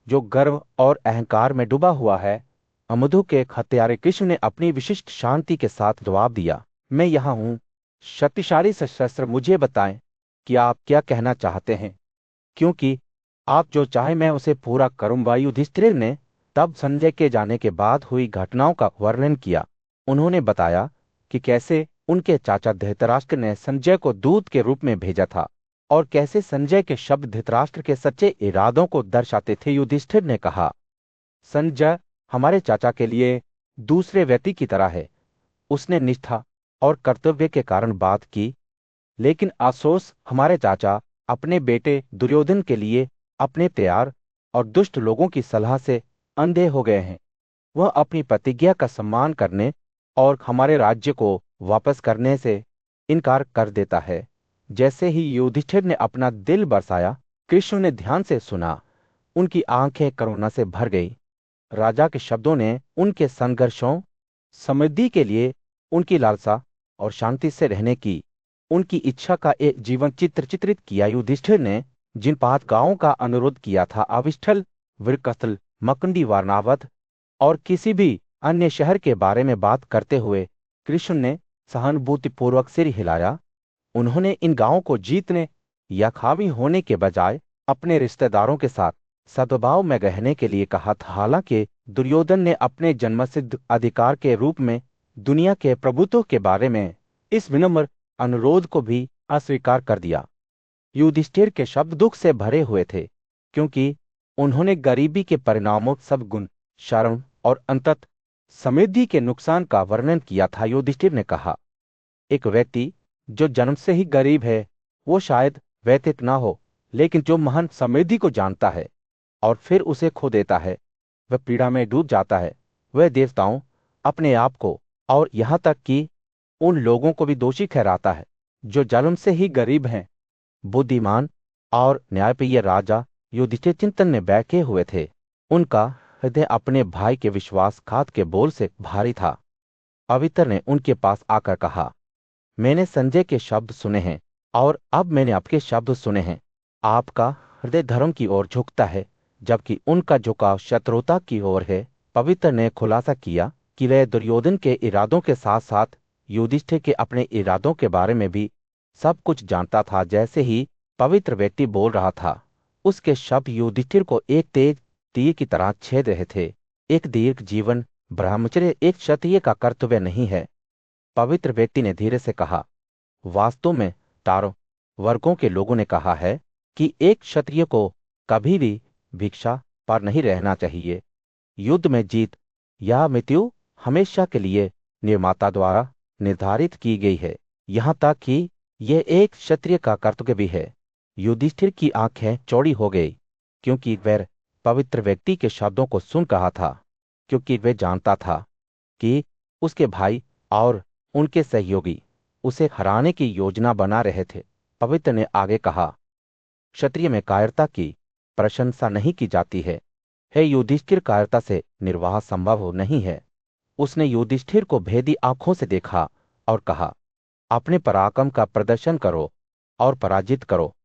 जो गर्व और अहंकार में डूबा हुआ है। अमधु के हत्यारे कृष्ण ने अपनी विशिष्ट शांति के साथ जवाब दिया, मैं यहाँ हूँ, शक्तिशाली सशस्त्र, मुझे बताएं कि आप क्या कहना चाहते हैं, क्योंकि आप जो चाहे मैं उसे पूरा करूंगा। युधिष्ठिर ने तब संजय के जाने के बाद हुई घटनाओं का वर्णन किया। उन्होंने बताया कि कैसे उनके चाचा धृतराष्ट्र ने संजय को दूत के रूप में भेजा था, और कैसे संजय के शब्द धृतराष्ट्र के सच्चे इरादों को दर्शाते थे। युधिष्ठिर ने कहा, संजय हमारे चाचा के लिए दूसरे व्यक्ति की तरह है। उसने निष्ठा और कर्तव्य के कारण बात की, लेकिन अफसोस, हमारे चाचा अपने बेटे दुर्योधन के लिए अपने प्यार और दुष्ट लोगों की सलाह से अंधे हो गए हैं। वह अपनी प्रतिज्ञा का सम्मान करने और हमारे राज्य को वापस करने से इनकार कर देता है। जैसे ही युधिष्ठिर ने अपना दिल बरसाया, कृष्ण ने ध्यान से सुना। उनकी आंखें करुणा से भर गई। राजा के शब्दों ने उनके संघर्षों, समृद्धि के लिए उनकी लालसा और शांति से रहने की उनकी इच्छा का एक जीवन चित्र चित्रित किया। युधिष्ठिर ने जिन 5 गांवों का अनुरोध किया था, अविष्ठल, विरकथल, मकंडी, वारणावत और किसी भी अन्य शहर के बारे में बात करते हुए कृष्ण ने सहानुभूतिपूर्वक सिर हिलाया। उन्होंने इन गांवों को जीतने या हावी होने के बजाय अपने रिश्तेदारों के साथ सद्भाव में रहने के लिए कहा था। हालांकि दुर्योधन ने अपने जन्मसिद्ध अधिकार के रूप में दुनिया के प्रभुत्व के बारे में इस विनम्र अनुरोध को भी अस्वीकार कर दिया। युधिष्ठिर के शब्द दुख से भरे हुए थे, क्योंकि उन्होंने गरीबी के परिणामों, सब गुण, शर्म और अंतत समृद्धि के नुकसान का वर्णन किया था। युधिष्ठिर ने कहा, एक व्यक्ति जो जन्म से ही गरीब है वो शायद व्यथित ना हो, लेकिन जो महान समृद्धि को जानता है और फिर उसे खो देता है वह पीड़ा में डूब जाता है। वह देवताओं, अपने आप को और यहाँ तक कि उन लोगों को भी दोषी ठहराता है जो जन्म से ही गरीब हैं। बुद्धिमान और न्यायप्रिय राजा युधिष्ठिर चिंतन में बैठे हुए थे। उनका हृदय अपने भाई के विश्वासघात के बोल से भारी था। पवित्र ने उनके पास आकर कहा, मैंने संजय के शब्द सुने हैं और अब मैंने आपके शब्द सुने हैं। आपका हृदय धर्म की ओर झुकता है जबकि उनका झुकाव शत्रुता की ओर है। पवित्र ने खुलासा किया कि वह दुर्योधन के इरादों के साथ साथ युधिष्ठिर के अपने इरादों के बारे में भी सब कुछ जानता था। जैसे ही पवित्र व्यक्ति बोल रहा था, उसके शब्द युधिष्ठिर को एक तेज तीर की तरह छेद रहे थे। एक दीर्घ जीवन ब्रह्मचर्य एक क्षत्रिय का कर्तव्य नहीं है। पवित्र व्यक्ति ने धीरे से कहा, वास्तव में चारों वर्गों के लोगों ने कहा है कि एक क्षत्रिय को कभी भी भिक्षा पर नहीं रहना चाहिए। युद्ध में जीत या मृत्यु हमेशा के लिए निर्माता द्वारा निर्धारित की गई है, यहाँ तक कि यह एक क्षत्रिय का कर्तव्य भी है। युधिष्ठिर की आंखें चौड़ी हो गई क्योंकि वह पवित्र व्यक्ति के शब्दों को सुन रहा था, क्योंकि वह जानता था कि उसके भाई और उनके सहयोगी उसे हराने की योजना बना रहे थे। पवित्र ने आगे कहा, क्षत्रिय में कायरता की प्रशंसा नहीं की जाती है। हे युधिष्ठिर, कायरता से निर्वाह संभव नहीं है। उसने युधिष्ठिर को भेदी आंखों से देखा और कहा, अपने पराक्रम का प्रदर्शन करो और पराजित करो।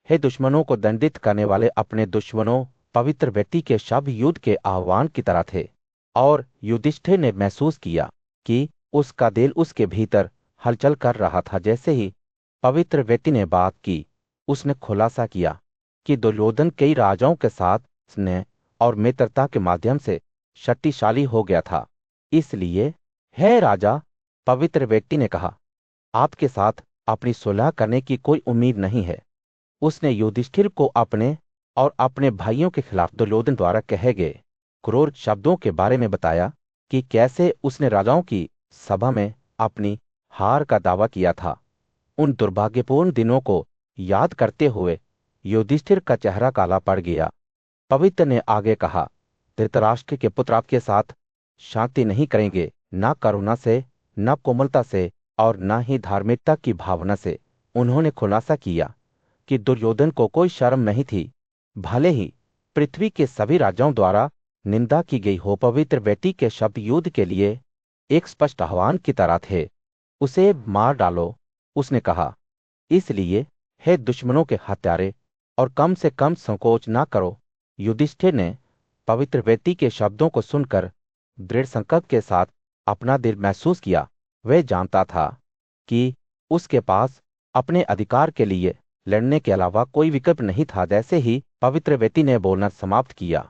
हे दुश्मनों को दंडित करने वाले अपने दुश्मनों। पवित्र व्यक्ति के शब्द युद्ध के आह्वान की तरह थे और युधिष्ठिर ने महसूस किया कि उसका दिल उसके भीतर हलचल कर रहा था। जैसे ही पवित्र व्यक्ति ने बात की, उसने खुलासा किया कि दुर्योधन कई राजाओं के साथ स्नेह और मित्रता के माध्यम से शक्तिशाली हो गया था। इसलिए हे राजा, पवित्र व्यक्ति ने कहा, आपके साथ अपनी सुलह करने की कोई उम्मीद नहीं है। उसने युधिष्ठिर को अपने और अपने भाइयों के खिलाफ दुर्योधन द्वारा कहे गए क्रूर शब्दों के बारे में बताया कि कैसे उसने राजाओं की सभा में अपनी हार का दावा किया था। उन दुर्भाग्यपूर्ण दिनों को याद करते हुए युधिष्ठिर का चेहरा काला पड़ गया। पवित्र ने आगे कहा, धृतराष्ट्र के पुत्र आपके साथ शांति नहीं करेंगे, न करुणा से, न कोमलता से और न ही धार्मिकता की भावना से। उन्होंने खुलासा किया कि दुर्योधन को कोई शर्म नहीं थी, भले ही पृथ्वी के सभी राजाओं द्वारा निंदा की गई हो। पवित्र व्यक्ति के शब्द युद्ध के लिए एक स्पष्ट आह्वान की तरह थे। उसे मार डालो, उसने कहा। इसलिए हे दुश्मनों के हत्यारे, और कम से कम संकोच ना करो। युधिष्ठिर ने पवित्र व्यक्ति के शब्दों को सुनकर दृढ़ संकल्प के साथ अपना दिल महसूस किया। वह जानता था कि उसके पास अपने अधिकार के लिए लड़ने के अलावा कोई विकल्प नहीं था। जैसे ही पवित्र व्यक्ति ने बोलना समाप्त किया,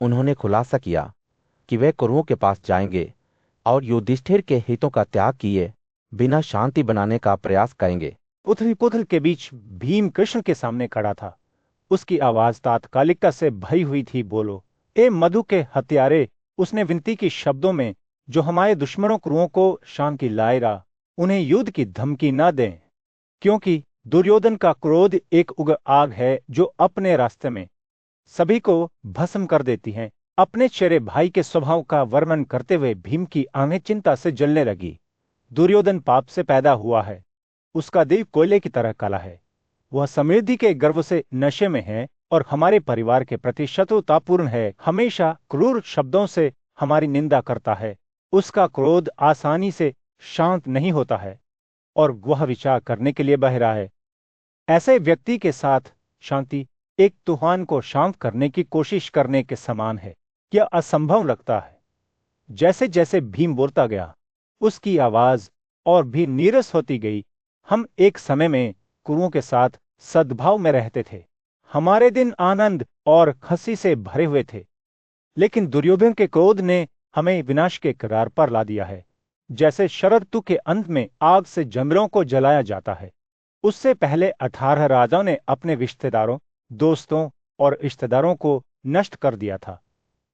उन्होंने खुलासा किया कि वे कुरुओं के पास जाएंगे और युधिष्ठिर के हितों का त्याग किए बिना शांति बनाने का प्रयास करेंगे। उथल पुथल के बीच भीम कृष्ण के सामने खड़ा था। उसकी आवाज तात्कालिकता से भरी हुई थी। बोलो, ए मधु के हत्यारे, उसने विनती की शब्दों में, जो हमारे दुश्मनों कुरुओं को शांति लाएगा, उन्हें युद्ध की धमकी न दें, क्योंकि दुर्योधन का क्रोध एक उग्र आग है जो अपने रास्ते में सभी को भस्म कर देती है। अपने चेहरे भाई के स्वभाव का वर्णन करते हुए भीम की आंखें चिंता से जलने लगी। दुर्योधन पाप से पैदा हुआ है, उसका दिल कोयले की तरह काला है। वह समृद्धि के गर्व से नशे में है और हमारे परिवार के प्रति शत्रुतापूर्ण है। हमेशा क्रूर शब्दों से हमारी निंदा करता है। उसका क्रोध आसानी से शांत नहीं होता है और वह विचार करने के लिए बहरा है। ऐसे व्यक्ति के साथ शांति एक तूफान को शांत करने की कोशिश करने के समान है। यह असंभव लगता है। जैसे जैसे भीम बोलता गया, उसकी आवाज और भी नीरस होती गई। हम एक समय में कुरुओं के साथ सद्भाव में रहते थे। हमारे दिन आनंद और खुशी से भरे हुए थे। लेकिन दुर्योधन के क्रोध ने हमें विनाश के कगार पर ला दिया है। जैसे शरद ऋतु के अंत में आग से जंगलों को जलाया जाता है, उससे पहले 18 राजाओं ने अपने रिश्तेदारों, दोस्तों और रिश्तेदारों को नष्ट कर दिया था।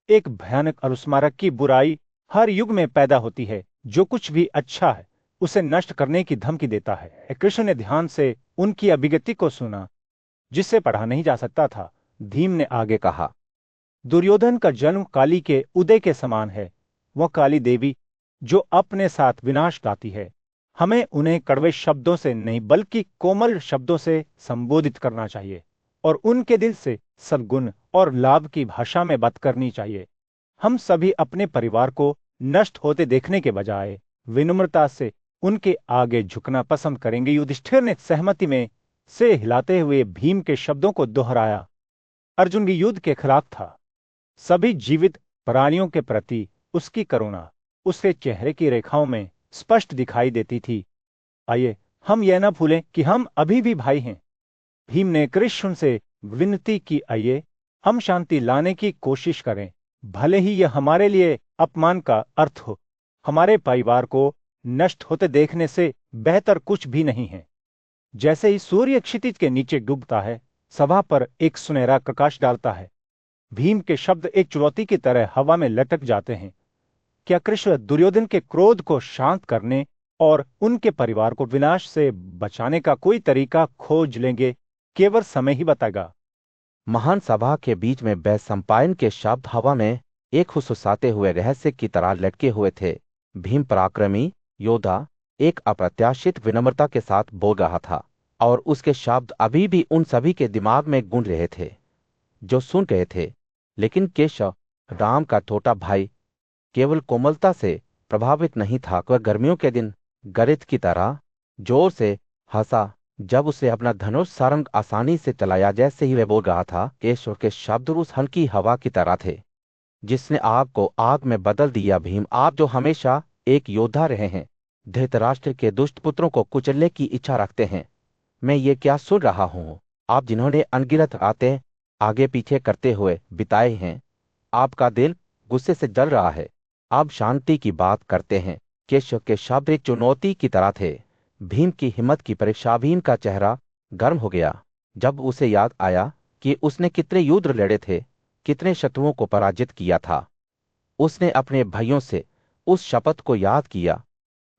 एक भयानक अनुस्मारक की बुराई हर युग में पैदा होती है। जो कुछ भी अच्छा है उसे नष्ट करने की धमकी देता है। कृष्ण ने ध्यान से उनकी अभिव्यक्ति को सुना, जिससे पढ़ा नहीं जा सकता था। भीम ने आगे कहा, दुर्योधन का जन्म काली के उदय के समान है। वह काली देवी जो अपने साथ विनाश लाती है। हमें उन्हें कड़वे शब्दों से नहीं बल्कि कोमल शब्दों से संबोधित करना चाहिए और उनके दिल से सद्गुण और लाभ की भाषा में बात करनी चाहिए। हम सभी अपने परिवार को नष्ट होते देखने के बजाय विनम्रता से उनके आगे झुकना पसंद करेंगे। युधिष्ठिर ने सहमति में से हिलाते हुए भीम के शब्दों को दोहराया। अर्जुन भी युद्ध के खिलाफ था। सभी जीवित प्राणियों के प्रति उसकी करुणा उसके चेहरे की रेखाओं में स्पष्ट दिखाई देती थी। आइए हम यह न भूलें कि हम अभी भी भाई हैं। भीम ने कृष्ण से विनती की, आइए हम शांति लाने की कोशिश करें, भले ही यह हमारे लिए अपमान का अर्थ हो। हमारे परिवार को नष्ट होते देखने से बेहतर कुछ भी नहीं है। जैसे ही सूर्य क्षितिज के नीचे डूबता है, सभा पर एक सुनहरा प्रकाश डालता है। भीम के शब्द एक चुनौती की तरह हवा में लटक जाते हैं। क्या कृष्ण दुर्योधन के क्रोध को शांत करने और उनके परिवार को विनाश से बचाने का कोई तरीका खोज लेंगे? केवल समय ही बताएगा। महान सभा के बीच में वैशंपायन के शब्द हवा में एक हुसुसाते हुए रहस्य की तरह लटके हुए थे। भीम पराक्रमी योद्धा एक अप्रत्याशित विनम्रता के साथ बोल रहा था, और उसके शब्द अभी भी उन सभी के दिमाग में गूंज रहे थे जो सुन रहे थे। लेकिन केशव, राम का छोटा भाई, केवल कोमलता से प्रभावित नहीं था। वह गर्मियों के दिन गरित की तरह जोर से हंसा जब उसे अपना धनुष सारंग आसानी से चलाया। जैसे ही वह बोल रहा था, केशव के शब्द उस हल्की हवा की तरह थे जिसने आग को आग में बदल दिया। भीम, आप जो हमेशा एक योद्धा रहे हैं, धृतराष्ट्र के दुष्ट पुत्रों को कुचलने की इच्छा रखते हैं। मैं ये क्या सुन रहा हूँ? आप जिन्होंने अनगिनत रातें आगे पीछे करते हुए बिताए हैं, आपका दिल गुस्से से जल रहा है। आप शांति की बात करते हैं। केशव के शब्द एक चुनौती की तरह थे। भीम की हिम्मत की परीक्षा। भीम का चेहरा गर्म हो गया जब उसे याद आया कि उसने कितने युद्ध लड़े थे, कितने शत्रुओं को पराजित किया था। उसने अपने भाइयों से उस शपथ को याद किया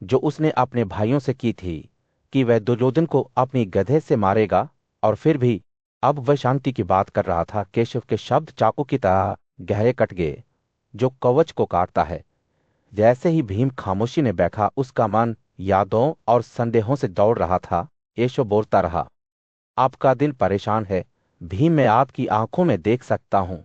जो उसने अपने भाइयों से की थी कि वह दुर्योधन को अपनी गधे से मारेगा, और फिर भी अब वह शांति की बात कर रहा था। केशव के शब्द चाकू की तरह गहरे कट गए जो कवच को काटता है। जैसे ही भीम खामोशी में बैठा, उसका मन यादों और संदेहों से दौड़ रहा था। केशव बोलता रहा, आपका दिल परेशान है भीम, मैं आपकी आंखों में देख सकता हूं।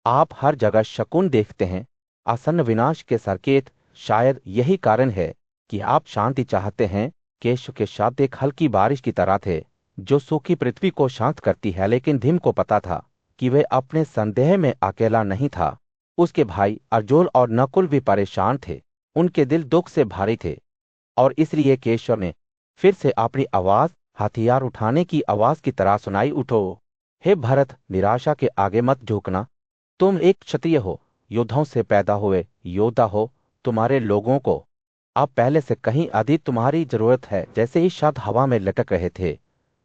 आप हर जगह शकुन देखते हैं, आसन्न विनाश के संकेत। शायद यही कारण है कि आप शांति चाहते हैं। केशव के शब्द एक हल्की बारिश की तरह थे जो सूखी पृथ्वी को शांत करती है। लेकिन भीम को पता था कि वह अपने संदेह में अकेला नहीं था। उसके भाई अर्जुन और नकुल भी परेशान थे। उनके दिल दुख से भारी थे, और इसलिए केशव ने फिर से अपनी आवाज हथियार उठाने की आवाज की तरह सुनाई, उठो हे भरत, निराशा के आगे मत झुकना। तुम एक क्षत्रिय हो, योद्धाओं से पैदा हुए योद्धा हो। तुम्हारे लोगों को अब पहले से कहीं अधिक तुम्हारी जरूरत है। जैसे ही शब्द हवा में लटक रहे थे,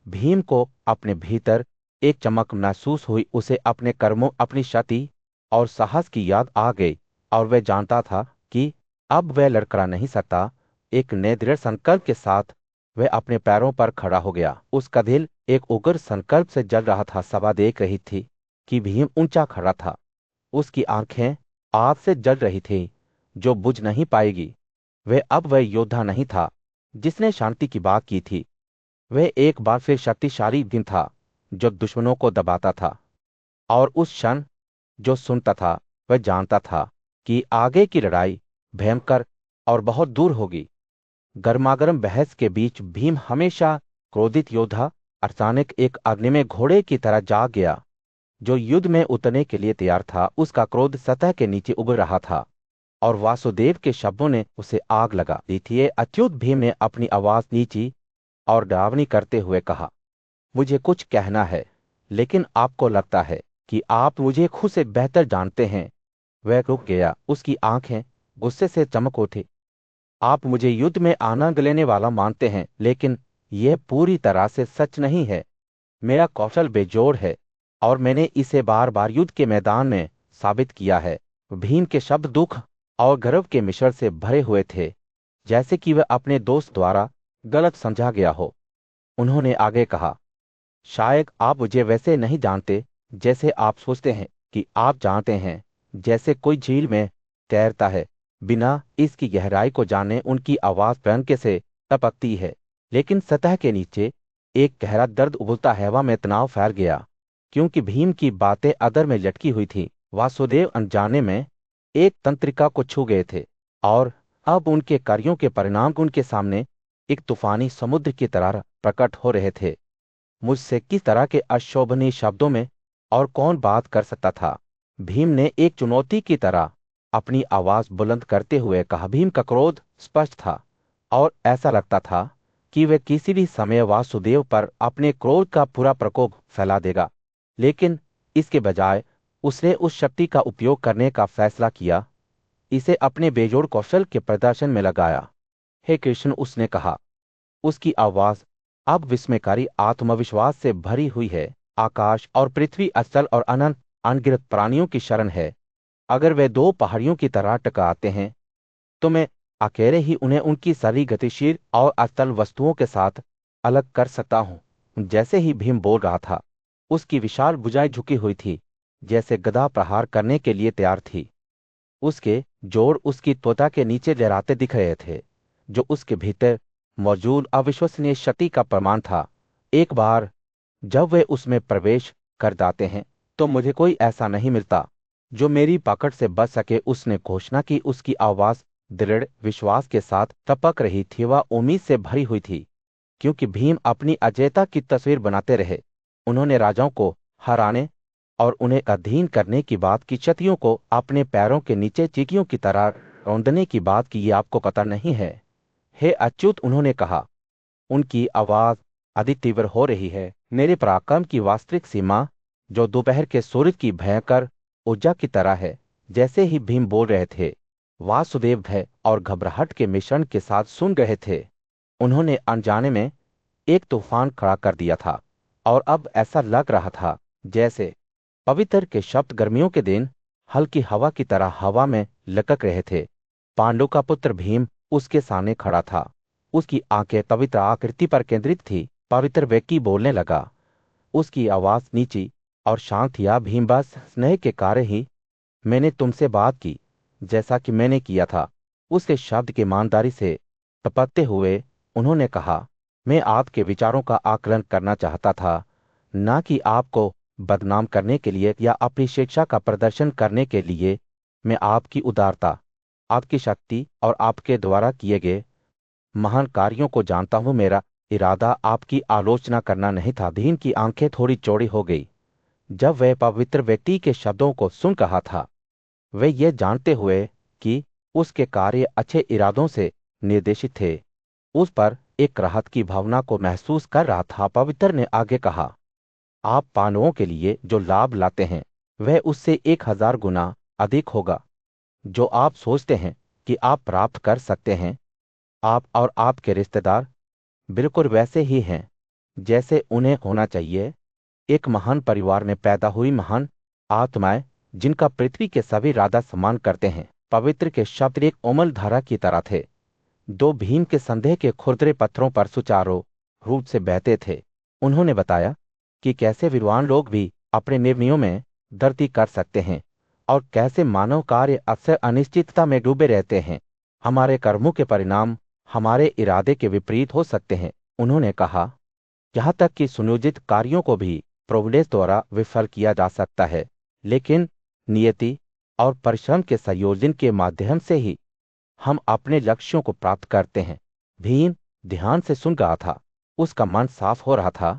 भीम को अपने भीतर एक चमक महसूस हुई। उसे अपने कर्मों, अपनी शक्ति और साहस की याद आ गई, और वह जानता था कि अब वह लड़खड़ा नहीं सकता। एक नए दृढ़ संकल्प के साथ वह अपने पैरों पर खड़ा हो गया। उसका दिल एक उग्र संकल्प से जल रहा था। सभा देख रही थी कि भीम ऊंचा खड़ा था। उसकी आंखें आग से जल रही थी जो बुझ नहीं पाएगी। वह योद्धा नहीं था जिसने शांति की बात की थी। वह एक बार फिर शक्तिशाली दिन था जो दुश्मनों को दबाता था। और उस क्षण जो सुनता था, वह जानता था कि आगे की लड़ाई भयंकर और बहुत दूर होगी। गर्मागर्म बहस के बीच भीम, हमेशा क्रोधित योद्धा, अचानक एक अग्निमय घोड़े की तरह जाग गया जो युद्ध में उतरने के लिए तैयार था। उसका क्रोध सतह के नीचे उबल रहा था, और वासुदेव के शब्दों ने उसे आग लगा दी थी। अच्युत भीम ने अपनी आवाज नीची और डरावनी करते हुए कहा, मुझे कुछ कहना है, लेकिन आपको लगता है कि आप मुझे खुद से बेहतर जानते हैं। वह रुक गया, उसकी आंखें गुस्से से चमक उठी। आप मुझे युद्ध में आनंद लेने वाला मानते हैं, लेकिन यह पूरी तरह से सच नहीं है। मेरा कौशल बेजोड़ है, और मैंने इसे बार बार युद्ध के मैदान में साबित किया है। भीम के शब्द दुख और गर्व के मिश्रण से भरे हुए थे, जैसे कि वह अपने दोस्त द्वारा गलत समझा गया हो। उन्होंने आगे कहा, शायद आप मुझे वैसे नहीं जानते जैसे आप सोचते हैं कि आप जानते हैं। जैसे कोई झील में तैरता है, बिना इसकी गहराई को जाने उनकी आवाज व्यंग्य से टपकती है, लेकिन सतह के नीचे एक गहरा दर्द उबलता हवा में तनाव फैल गया, क्योंकि भीम की बातें अदर में लटकी हुई थी। वासुदेव अनजाने में एक तंत्रिका को छू गए थे, और अब उनके कार्यों के परिणाम उनके सामने एक तूफानी समुद्र की तरह प्रकट हो रहे थे। मुझसे किस तरह के अशोभनीय शब्दों में और कौन बात कर सकता था? भीम ने एक चुनौती की तरह अपनी आवाज बुलंद करते हुए कहा। भीम का क्रोध स्पष्ट था, और ऐसा लगता था कि वह किसी भी समय वासुदेव पर अपने क्रोध का पूरा प्रकोप फैला देगा। लेकिन इसके बजाय उसने उस शक्ति का उपयोग करने का फैसला किया, इसे अपने बेजोड़ कौशल के प्रदर्शन में लगाया। हे कृष्ण, उसने कहा। उसकी आवाज अब विस्मयकारी आत्मविश्वास से भरी हुई है। आकाश और पृथ्वी, अचल और अनंत अनगिनत प्राणियों की शरण है। अगर वे दो पहाड़ियों की तरह टकराते हैं, तो मैं अकेले ही उन्हें उनकी सारी गतिशील और अचल वस्तुओं के साथ अलग कर सकता हूं। जैसे ही भीम बोल रहा था, उसकी विशाल भुजाएं झुकी हुई थी, जैसे गदा प्रहार करने के लिए तैयार थी। उसके जोड़ उसकी त्वचा के नीचे लहराते दिख रहे थे, जो उसके भीतर मौजूद अविश्वसनीय शक्ति का प्रमाण था। एक बार जब वे उसमें प्रवेश कर जाते हैं, तो मुझे कोई ऐसा नहीं मिलता जो मेरी पकड़ से बच सके। उसने घोषणा की। उसकी आवाज दृढ़ विश्वास के साथ टपक रही थी। वह उम्मीद से भरी हुई थी, क्योंकि भीम अपनी अजयता की तस्वीर बनाते रहे। उन्होंने राजाओं को हराने और उन्हें अधीन करने की बात की, क्षत्रियों को अपने पैरों के नीचे चींटियों की तरह रौंदने की बात की। ये आपको पता नहीं है? हे अच्युत, उन्होंने कहा। उनकी आवाज अधिक तीव्र हो रही है। मेरे पराक्रम की वास्तविक सीमा, जो दोपहर के सूरज की भयंकर ऊर्जा की तरह है। जैसे ही भीम बोल रहे थे, वासुदेव भय और घबराहट के मिश्रण के साथ सुन रहे थे। उन्होंने अनजाने में एक तूफान खड़ा कर दिया था, और अब ऐसा लग रहा था जैसे पवित्र के शब्द गर्मियों के दिन हल्की हवा की तरह हवा में लटक रहे थे। पांडु का पुत्र भीम उसके सामने खड़ा था। उसकी आंखें पवित्र आकृति पर केंद्रित थी। पवित्र व्यक्ति बोलने लगा। उसकी आवाज नीची और शांत थी। भीम, बस स्नेह के कारण ही मैंने तुमसे बात की, जैसा कि मैंने किया था। उसके शब्द की ईमानदारी से टपकते हुए उन्होंने कहा, मैं आपके विचारों का आकलन करना चाहता था, ना कि आपको बदनाम करने के लिए या अपनी शिक्षा का प्रदर्शन करने के लिए। मैं आपकी उदारता, आपकी शक्ति और आपके द्वारा किए गए महान कार्यों को जानता हूं। मेरा इरादा आपकी आलोचना करना नहीं था। भीम की आंखें थोड़ी चौड़ी हो गई जब वह पवित्र व्यक्ति के शब्दों को सुन रहा था। वे ये जानते हुए कि उसके कार्य अच्छे इरादों से निर्देशित थे, उस पर एक राहत की भावना को महसूस कर रहा था। पवित्र ने आगे कहा, आप पांडवों के लिए जो लाभ लाते हैं, वह उससे 1000 गुना अधिक होगा जो आप सोचते हैं कि आप प्राप्त कर सकते हैं। आप और आपके रिश्तेदार बिल्कुल वैसे ही हैं जैसे उन्हें होना चाहिए। एक महान परिवार में पैदा हुई महान आत्माएं, जिनका पृथ्वी के सभी राजा सम्मान करते हैं। पवित्र के शब्द एक कोमल धारा की तरह थे, दो भीम के संदेह के खुरदरे पत्थरों पर सुचारू रूप से बहते थे। उन्होंने बताया कि कैसे विद्वान लोग भी अपने निर्णयों में धरती कर सकते हैं, और कैसे मानव कार्य अक्सर अनिश्चितता में डूबे रहते हैं। हमारे कर्मों के परिणाम हमारे इरादे के विपरीत हो सकते हैं। उन्होंने कहा, यहाँ तक कि सुनियोजित कार्यों को भी प्रोविडेंस द्वारा विफल किया जा सकता है, लेकिन नियति और परिश्रम के संयोजन के माध्यम से ही हम अपने लक्ष्यों को प्राप्त करते हैं। भीम ध्यान से सुन रहा था। उसका मन साफ हो रहा था,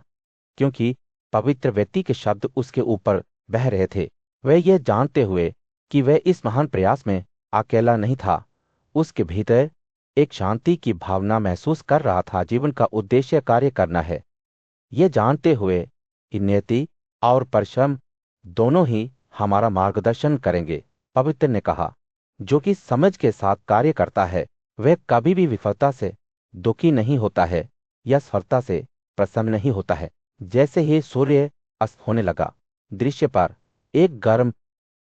क्योंकि पवित्र व्यक्ति के शब्द उसके ऊपर बह रहे थे। वह यह जानते हुए कि वह इस महान प्रयास में अकेला नहीं था। उसके भीतर एक शांति की भावना महसूस कर रहा था। जीवन का उद्देश्य कार्य करना है, यह जानते हुए कि नियति और परिश्रम दोनों ही हमारा मार्गदर्शन करेंगे। पवित्र ने कहा, जो कि समझ के साथ कार्य करता है, वह कभी भी विफलता से दुखी नहीं होता है या सफलता से प्रसन्न नहीं होता है। जैसे ही सूर्य अस्त होने लगा, दृश्य पर एक गर्म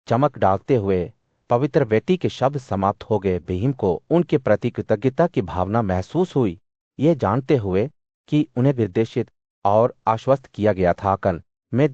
चमक डालते हुए पवित्र व्यक्ति के शब्द समाप्त हो गए। भीम को उनके प्रति कृतज्ञता की भावना महसूस हुई, ये जानते हुए कि उन्हें निर्देशित और आश्वस्त किया गया था। मैं